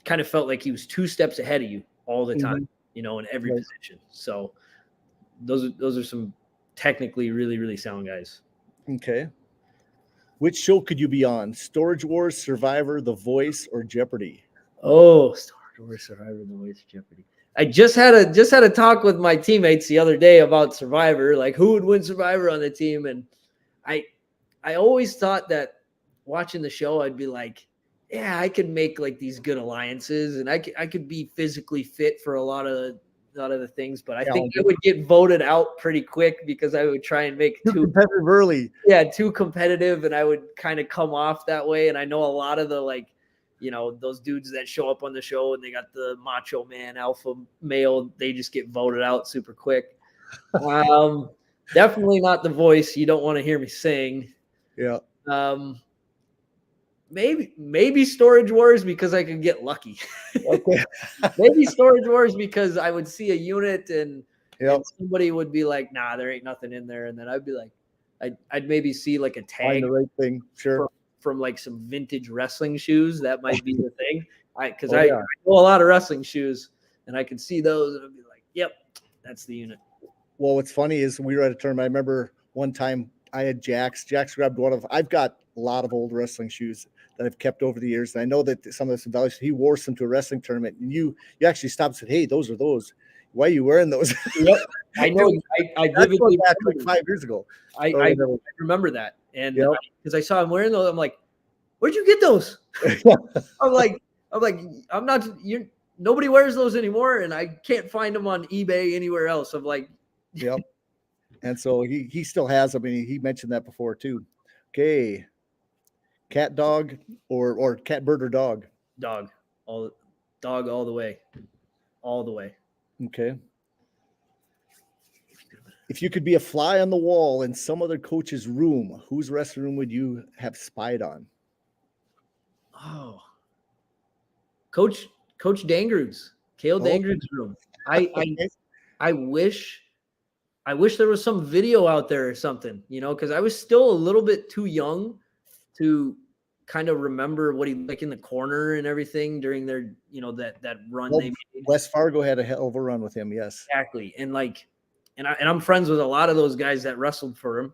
of felt like he was 2 steps ahead of you all the time, in every position. So those are some technically really, really sound guys. Okay. Which show could you be on? Storage Wars, Survivor, The Voice, or Jeopardy? Oh, Storage Wars, Survivor, The Voice, Jeopardy. I just had a talk with my teammates the other day about Survivor, like who would win Survivor on the team. And I always thought that watching the show, I'd be like, yeah, I could make like these good alliances and I could be physically fit for a lot of the things, but I think I would get voted out pretty quick because I would try and make too competitive early. Yeah, too competitive, and I would kind of come off that way. And I know a lot of the those dudes that show up on the show and they got the macho man alpha male, they just get voted out super quick. Definitely not The Voice. You don't want to hear me sing. Yeah. Maybe Storage Wars because I could get lucky. Okay. Maybe Storage Wars because I would see a unit and somebody would be like, nah, there ain't nothing in there. And then I'd be like, I'd maybe see like a tag. Find the right thing. Sure. From like some vintage wrestling shoes. That might be the thing. Because I know a lot of wrestling shoes and I could see those and I'd be like, yep, that's the unit. Well, what's funny is we were at a tournament. I remember one time I had Jax. Jax grabbed I've got a lot of old wrestling shoes that I've kept over the years. And I know that some of this values, he wore some to a wrestling tournament and you actually stopped and said, hey, those are those. Why are you wearing those? Yep. I know. I vividly back like 5 years ago. I remember that. And because I saw him wearing those, I'm like, where'd you get those? I'm like, I'm not, nobody wears those anymore. And I can't find them on eBay anywhere else. I'm like, yep. And so he still has them. I mean, he mentioned that before too. Okay. Cat, dog, or cat, bird, or dog? Dog all the way. All the way. Okay. If you could be a fly on the wall in some other coach's room, whose wrestling room would you have spied on? Oh, Coach Dangerud's, Kale Dangerud's room. I wish there was some video out there or something, because I was still a little bit too young to kind of remember what he like in the corner and everything during their, that run. They made. West Fargo had a hell of a run with him. Yes, exactly. And I'm friends with a lot of those guys that wrestled for him.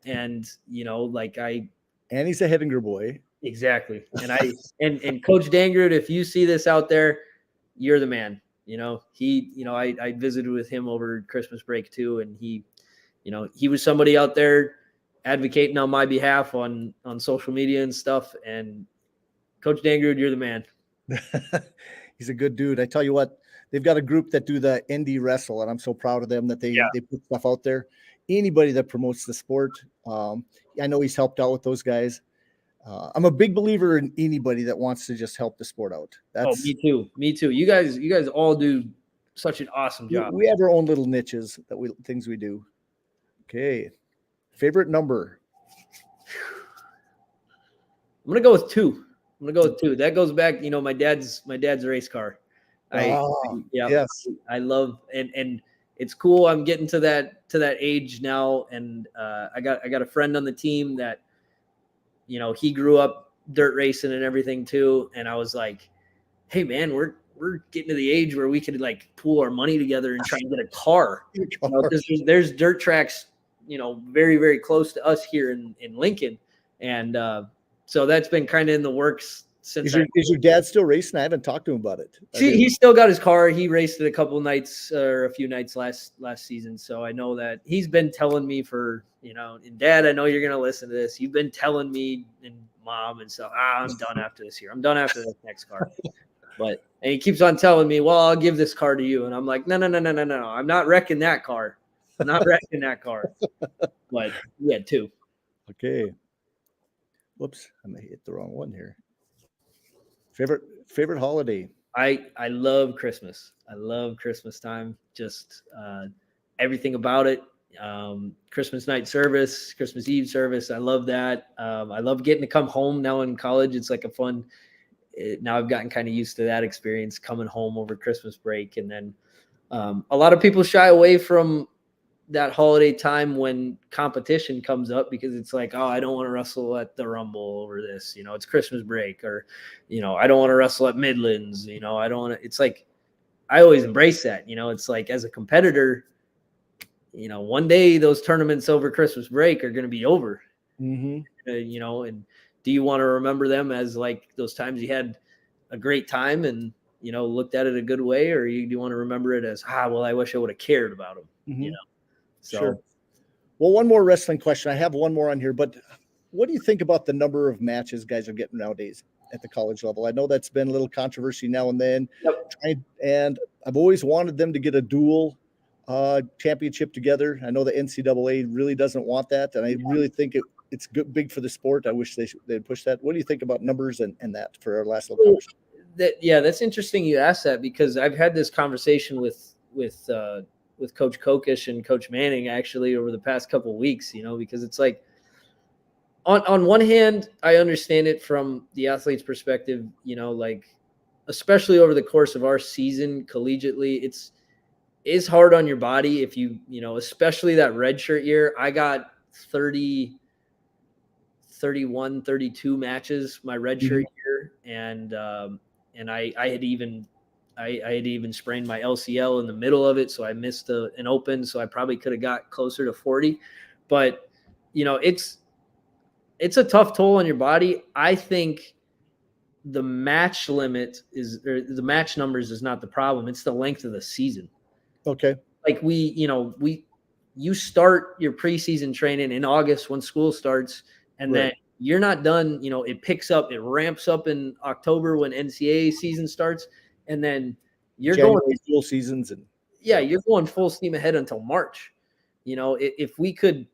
And, and he's a Hettinger boy. Exactly. And and Coach Dangerud, if you see this out there, you're the man. I visited with him over Christmas break too. And he was somebody out there advocating on my behalf on social media and stuff. And Coach Dangerud, you're the man. He's a good dude. I tell you what, they've got a group that do the indie wrestle, and I'm so proud of them that they put stuff out there. Anybody that promotes the sport, I know he's helped out with those guys. I'm a big believer in anybody that wants to just help the sport out. Me too. You guys all do such an awesome job. We have our own little niches things we do. Okay. Favorite number? I'm gonna go with 2. That goes back, my dad's race car. Yes. I love and it's cool. I'm getting to that age now, and I got a friend on the team that he grew up dirt racing and everything too. And I was like, hey man, we're getting to the age where we could like pool our money together and try and get a car. There's dirt tracks, very, very close to us here in Lincoln. And so that's been kind of in the works since. Is your dad still racing? I haven't talked to him about it. He's still got his car. He raced it a couple nights or a few nights last season. So I know that he's been telling me for, and Dad, I know you're going to listen to this. You've been telling me and Mom and stuff, I'm done after this year. I'm done after this next car. And he keeps on telling me, well, I'll give this car to you. And I'm like, no. I'm not wrecking that car. I'm not wrecking that car. But yeah, 2. Okay. Whoops. I may hit the wrong one here. Favorite holiday? I love Christmas. I love Christmas time. Just everything about it. Christmas night service, Christmas Eve service. I love that. I love getting to come home now in college. It's like a fun, now I've gotten kind of used to that experience, coming home over Christmas break. And then a lot of people shy away from that holiday time when competition comes up, because it's like, oh, I don't want to wrestle at the Rumble over this, it's Christmas break, or, I don't want to wrestle at Midlands, I don't want to, it's like, I always embrace that, it's like, as a competitor, one day those tournaments over Christmas break are going to be over, and do you want to remember them as like those times you had a great time and, looked at it a good way, or do you want to remember it as, well, I wish I would have cared about them, So, sure. Well, one more wrestling question. I have one more on here, but what do you think about the number of matches guys are getting nowadays at the college level? I know that's been a little controversy now and then. Yep. And I've always wanted them to get a dual championship together. I know the NCAA really doesn't want that, and I really think it's good, big for the sport. I wish they'd push that. What do you think about numbers and that for our last little conversation? That's interesting you asked that, because I've had this conversation with Coach Kokish and Coach Manning actually over the past couple of weeks, because it's like, on one hand, I understand it from the athlete's perspective, like, especially over the course of our season collegiately, it's hard on your body if you, especially that redshirt year. I got 30, 31, 32 matches my redshirt year. And I had even sprained my LCL in the middle of it, so I missed an open. So I probably could have got closer to 40. But it's a tough toll on your body. I think the match limit or the match numbers is not the problem. It's the length of the season. Okay. Like you start your preseason training in August when school starts, and then you're not done. It picks up, it ramps up in October when NCAA season starts. And then you're January going full seasons, and you're going full steam ahead until March. If we could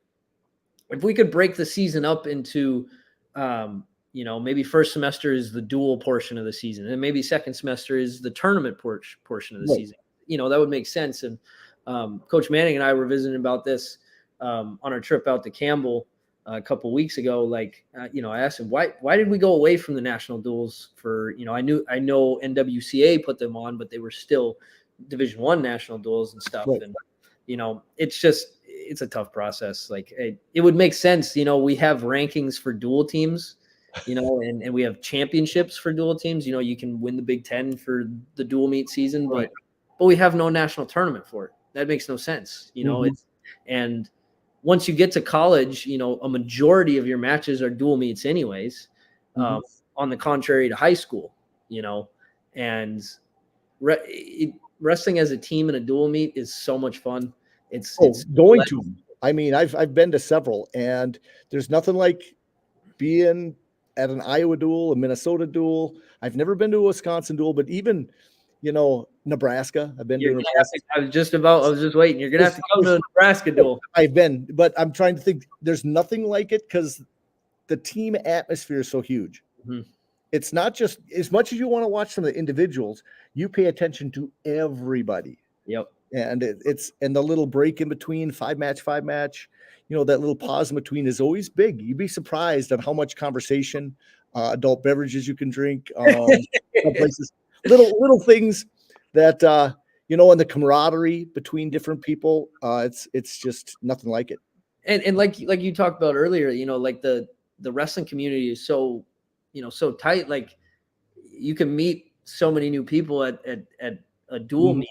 break the season up into, maybe first semester is the dual portion of the season, and maybe second semester is the tournament portion of the season. That would make sense. And Coach Manning and I were visiting about this on our trip out to Campbell a couple of weeks ago. Like, I asked him, why did we go away from the national duels for, I know NWCA put them on, but they were still Division I national duels and stuff. Right. And, it's a tough process. Like it would make sense. We have rankings for dual teams, and we have championships for dual teams. You can win the Big Ten for the dual meet season, but we have no national tournament for it. That makes no sense. And once you get to college, a majority of your matches are dual meets anyways, on the contrary to high school, and wrestling as a team in a dual meet is so much fun. It's going to, I mean, I've been to several, and there's nothing like being at an Iowa duel, a Minnesota duel. I've never been to a Wisconsin duel, but even, Nebraska. I've been to Nebraska. I was just waiting. You're going to have to come to a Nebraska duel. I've been, but I'm trying to think. There's nothing like it because the team atmosphere is so huge. It's not just, as much as you want to watch some of the individuals, you pay attention to everybody. Yep. And and the little break in between, five match, that little pause in between is always big. You'd be surprised at how much conversation, adult beverages you can drink, places, little things that, and the camaraderie between different people. It's just nothing like it. And like you talked about earlier, like the wrestling community is so, so tight. Like you can meet so many new people at a dual meet.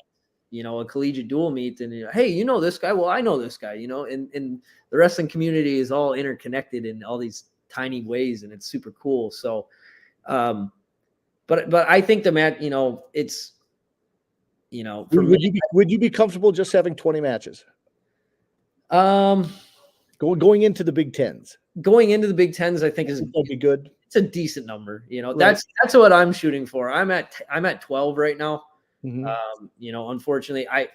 A collegiate dual meet, and hey, this guy. Well, I know this guy. And the wrestling community is all interconnected in all these tiny ways, and it's super cool. So, but I think the match, it's, would you be comfortable just having 20 matches? Going into the Big Tens. Going into the Big Tens, I think that'd be good. it's a decent number. That's what I'm shooting for. I'm at 12 right now. Unfortunately, I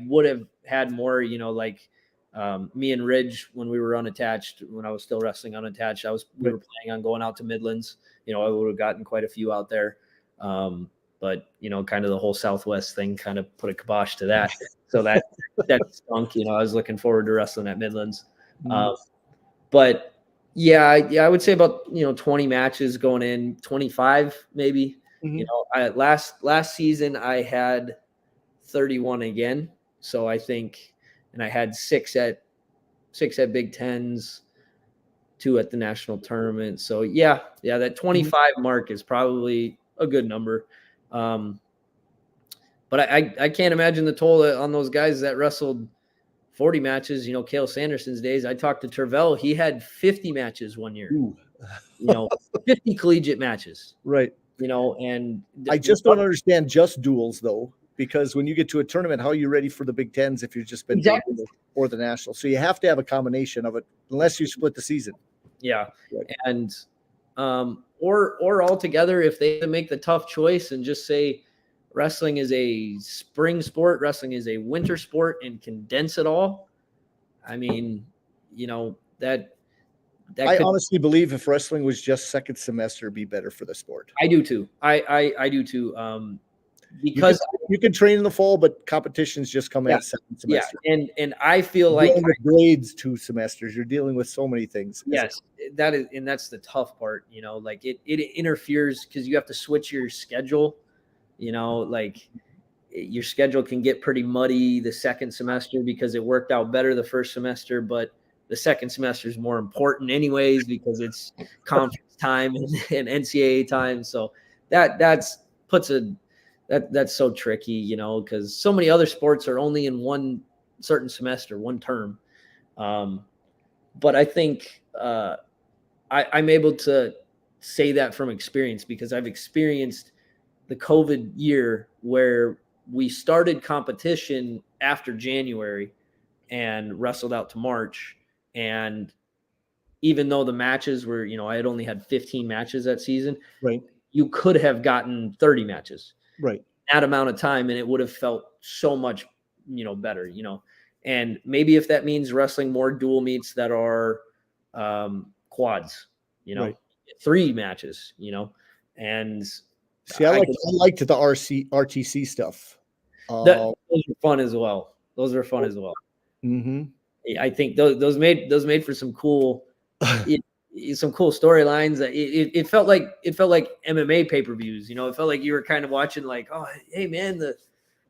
would have had more. Me and Ridge, when we were unattached, when I was still wrestling unattached, we were planning on going out to Midlands. I would have gotten quite a few out there. But kind of the whole Southwest thing kind of put a kibosh to that. So that stunk. I was looking forward to wrestling at Midlands. But yeah, I would say about 20 matches going in, 25 maybe. Last season I had 31 again. So I think, and I had six at Big Tens, 2 at the national tournament. So yeah, that 25 mark is probably a good number. But I can't imagine the toll on those guys that wrestled 40 matches, Cale Sanderson's days. I talked to Tervel. He had 50 matches one year, 50 collegiate matches. Right. And I just don't understand just duels though, because when you get to a tournament, how are you ready for the Big Tens if you've just been or the national? So you have to have a combination of it unless you split the season. Yeah. Right. And, or altogether, if they make the tough choice and just say wrestling is a spring sport, wrestling is a winter sport, and condense it all. I mean, that I honestly believe if wrestling was just second semester, it'd be better for the sport. I do too. I do too. Because you can train in the fall, but competitions just come at second semester. Yeah, and I feel like grades 2 semesters. You're dealing with so many things. Yes, that's the tough part. Like it interferes because you have to switch your schedule. Like your schedule can get pretty muddy the second semester because it worked out better the first semester, but the second semester is more important anyways because it's conference time and NCAA time. So that's so tricky, because so many other sports are only in one certain semester, one term. But I think I'm able to say that from experience because I've experienced the COVID year where we started competition after January and wrestled out to March. And even though the matches were, I had only had 15 matches that season, right? You could have gotten 30 matches, right? That amount of time, and it would have felt so much, better, And maybe if that means wrestling more dual meets that are quads, right. 3 matches, and see, I liked the RTC stuff. Those are fun as well. Mm-hmm. I think those made for some cool, some cool storylines. It felt like MMA pay-per-views. It felt like you were kind of watching like, oh, hey man, the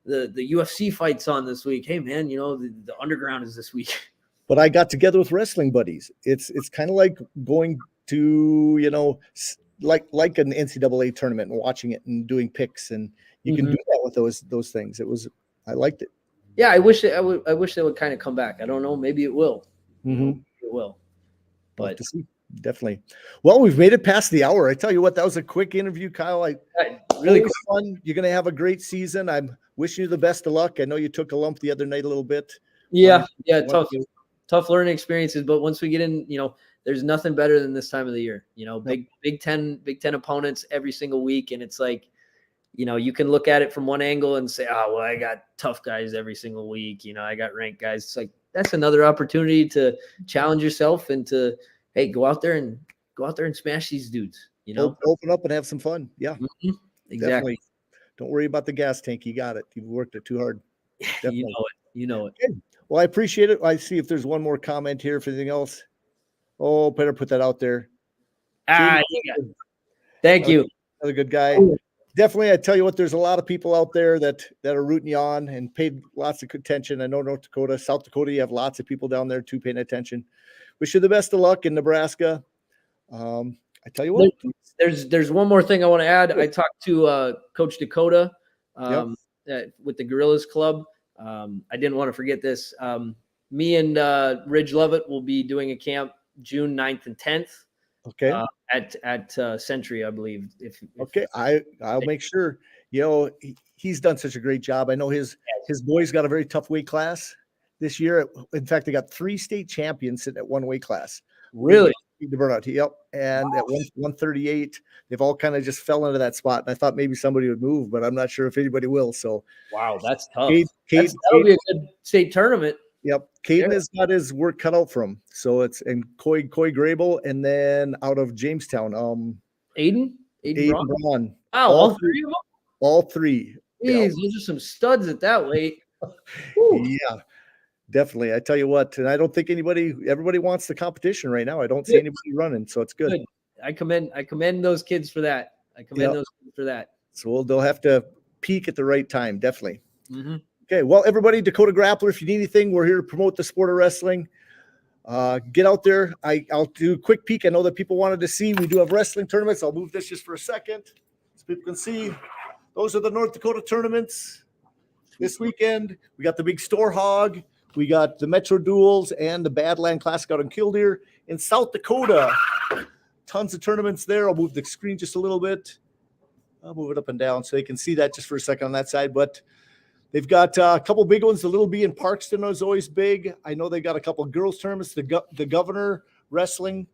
UFC fight's on this week. Hey man, the underground is this week. But I got together with wrestling buddies. It's kind of like going to like an NCAA tournament and watching it and doing picks, and you can do that with those things. I liked it. Yeah, I wish they would kind of come back. I don't know. Maybe it will. Mm-hmm. It will. But definitely. Well, we've made it past the hour. I tell you what, that was a quick interview, Kyle. Really fun. You're going to have a great season. I'm wishing you the best of luck. I know you took a lump the other night a little bit. Yeah, tough learning experiences. But once we get in, there's nothing better than this time of the year. Big Ten opponents every single week, and it's like, you can look at it from one angle and say, oh, well, I got tough guys every single week. I got ranked guys. It's like, that's another opportunity to challenge yourself and to, hey, go out there and smash these dudes, open up and have some fun. Yeah, mm-hmm. Exactly. Definitely. Don't worry about the gas tank. You got it. You've worked it too hard. Definitely. You know it. Okay. Well, I appreciate it. I see if there's one more comment here. If anything else, better put that out there. Thank you. Another good guy. Definitely, I tell you what, there's a lot of people out there that are rooting you on and paid lots of attention. I know North Dakota, South Dakota, you have lots of people down there too paying attention. Wish you the best of luck in Nebraska. I tell you what. There's one more thing I want to add. I talked to Coach Dakota with the Gorillas Club. I didn't want to forget this. Me and Ridge Lovett will be doing a camp June 9th and 10th. Okay. At Century, I believe. Okay, I'll make sure. He's done such a great job. I know his boys got a very tough weight class this year. In fact, they got 3 state champions sitting at one weight class. Really? The burnout. Yep. And at 138, they've all kind of just fell into that spot. And I thought maybe somebody would move, but I'm not sure if anybody will. So wow, that's tough. That'll be a good state tournament. Yep. Caden has got his work cut out for him. So it's and Coy Grable, and then out of Jamestown, Aiden Braun. Wow, all three of them? All three. Jeez, those are some studs at that weight. Yeah, definitely. I tell you what, and I don't think everybody wants the competition right now. I don't see anybody running, so it's good. I commend those kids for that. So they'll have to peak at the right time, definitely. Mm-hmm. Okay, well, everybody, Dakota Grappler, if you need anything, we're here to promote the sport of wrestling. Get out there. I'll do a quick peek. I know that people wanted to see. We do have wrestling tournaments. I'll move this just for a second so people can see. Those are the North Dakota tournaments this weekend. We got the big Store Hog. We got the Metro Duels and the Badland Classic out in Killdeer. In South Dakota, tons of tournaments there. I'll move the screen just a little bit. I'll move it up and down so you can see that just for a second on that side. But they've got a couple big ones. The Little B in Parkston is always big. I know they got a couple of girls tournaments, the Governor Wrestling.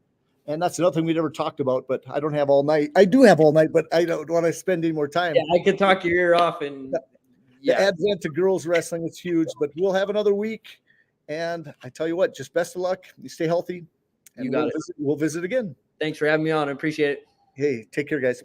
And that's another thing we never talked about, but I don't have all night. I do have all night, but I don't want to spend any more time. Yeah, I could talk your ear off. And the advent to girls wrestling is huge, but we'll have another week. And I tell you what, just best of luck. You stay healthy. And we'll visit again. Thanks for having me on. I appreciate it. Hey, take care, guys.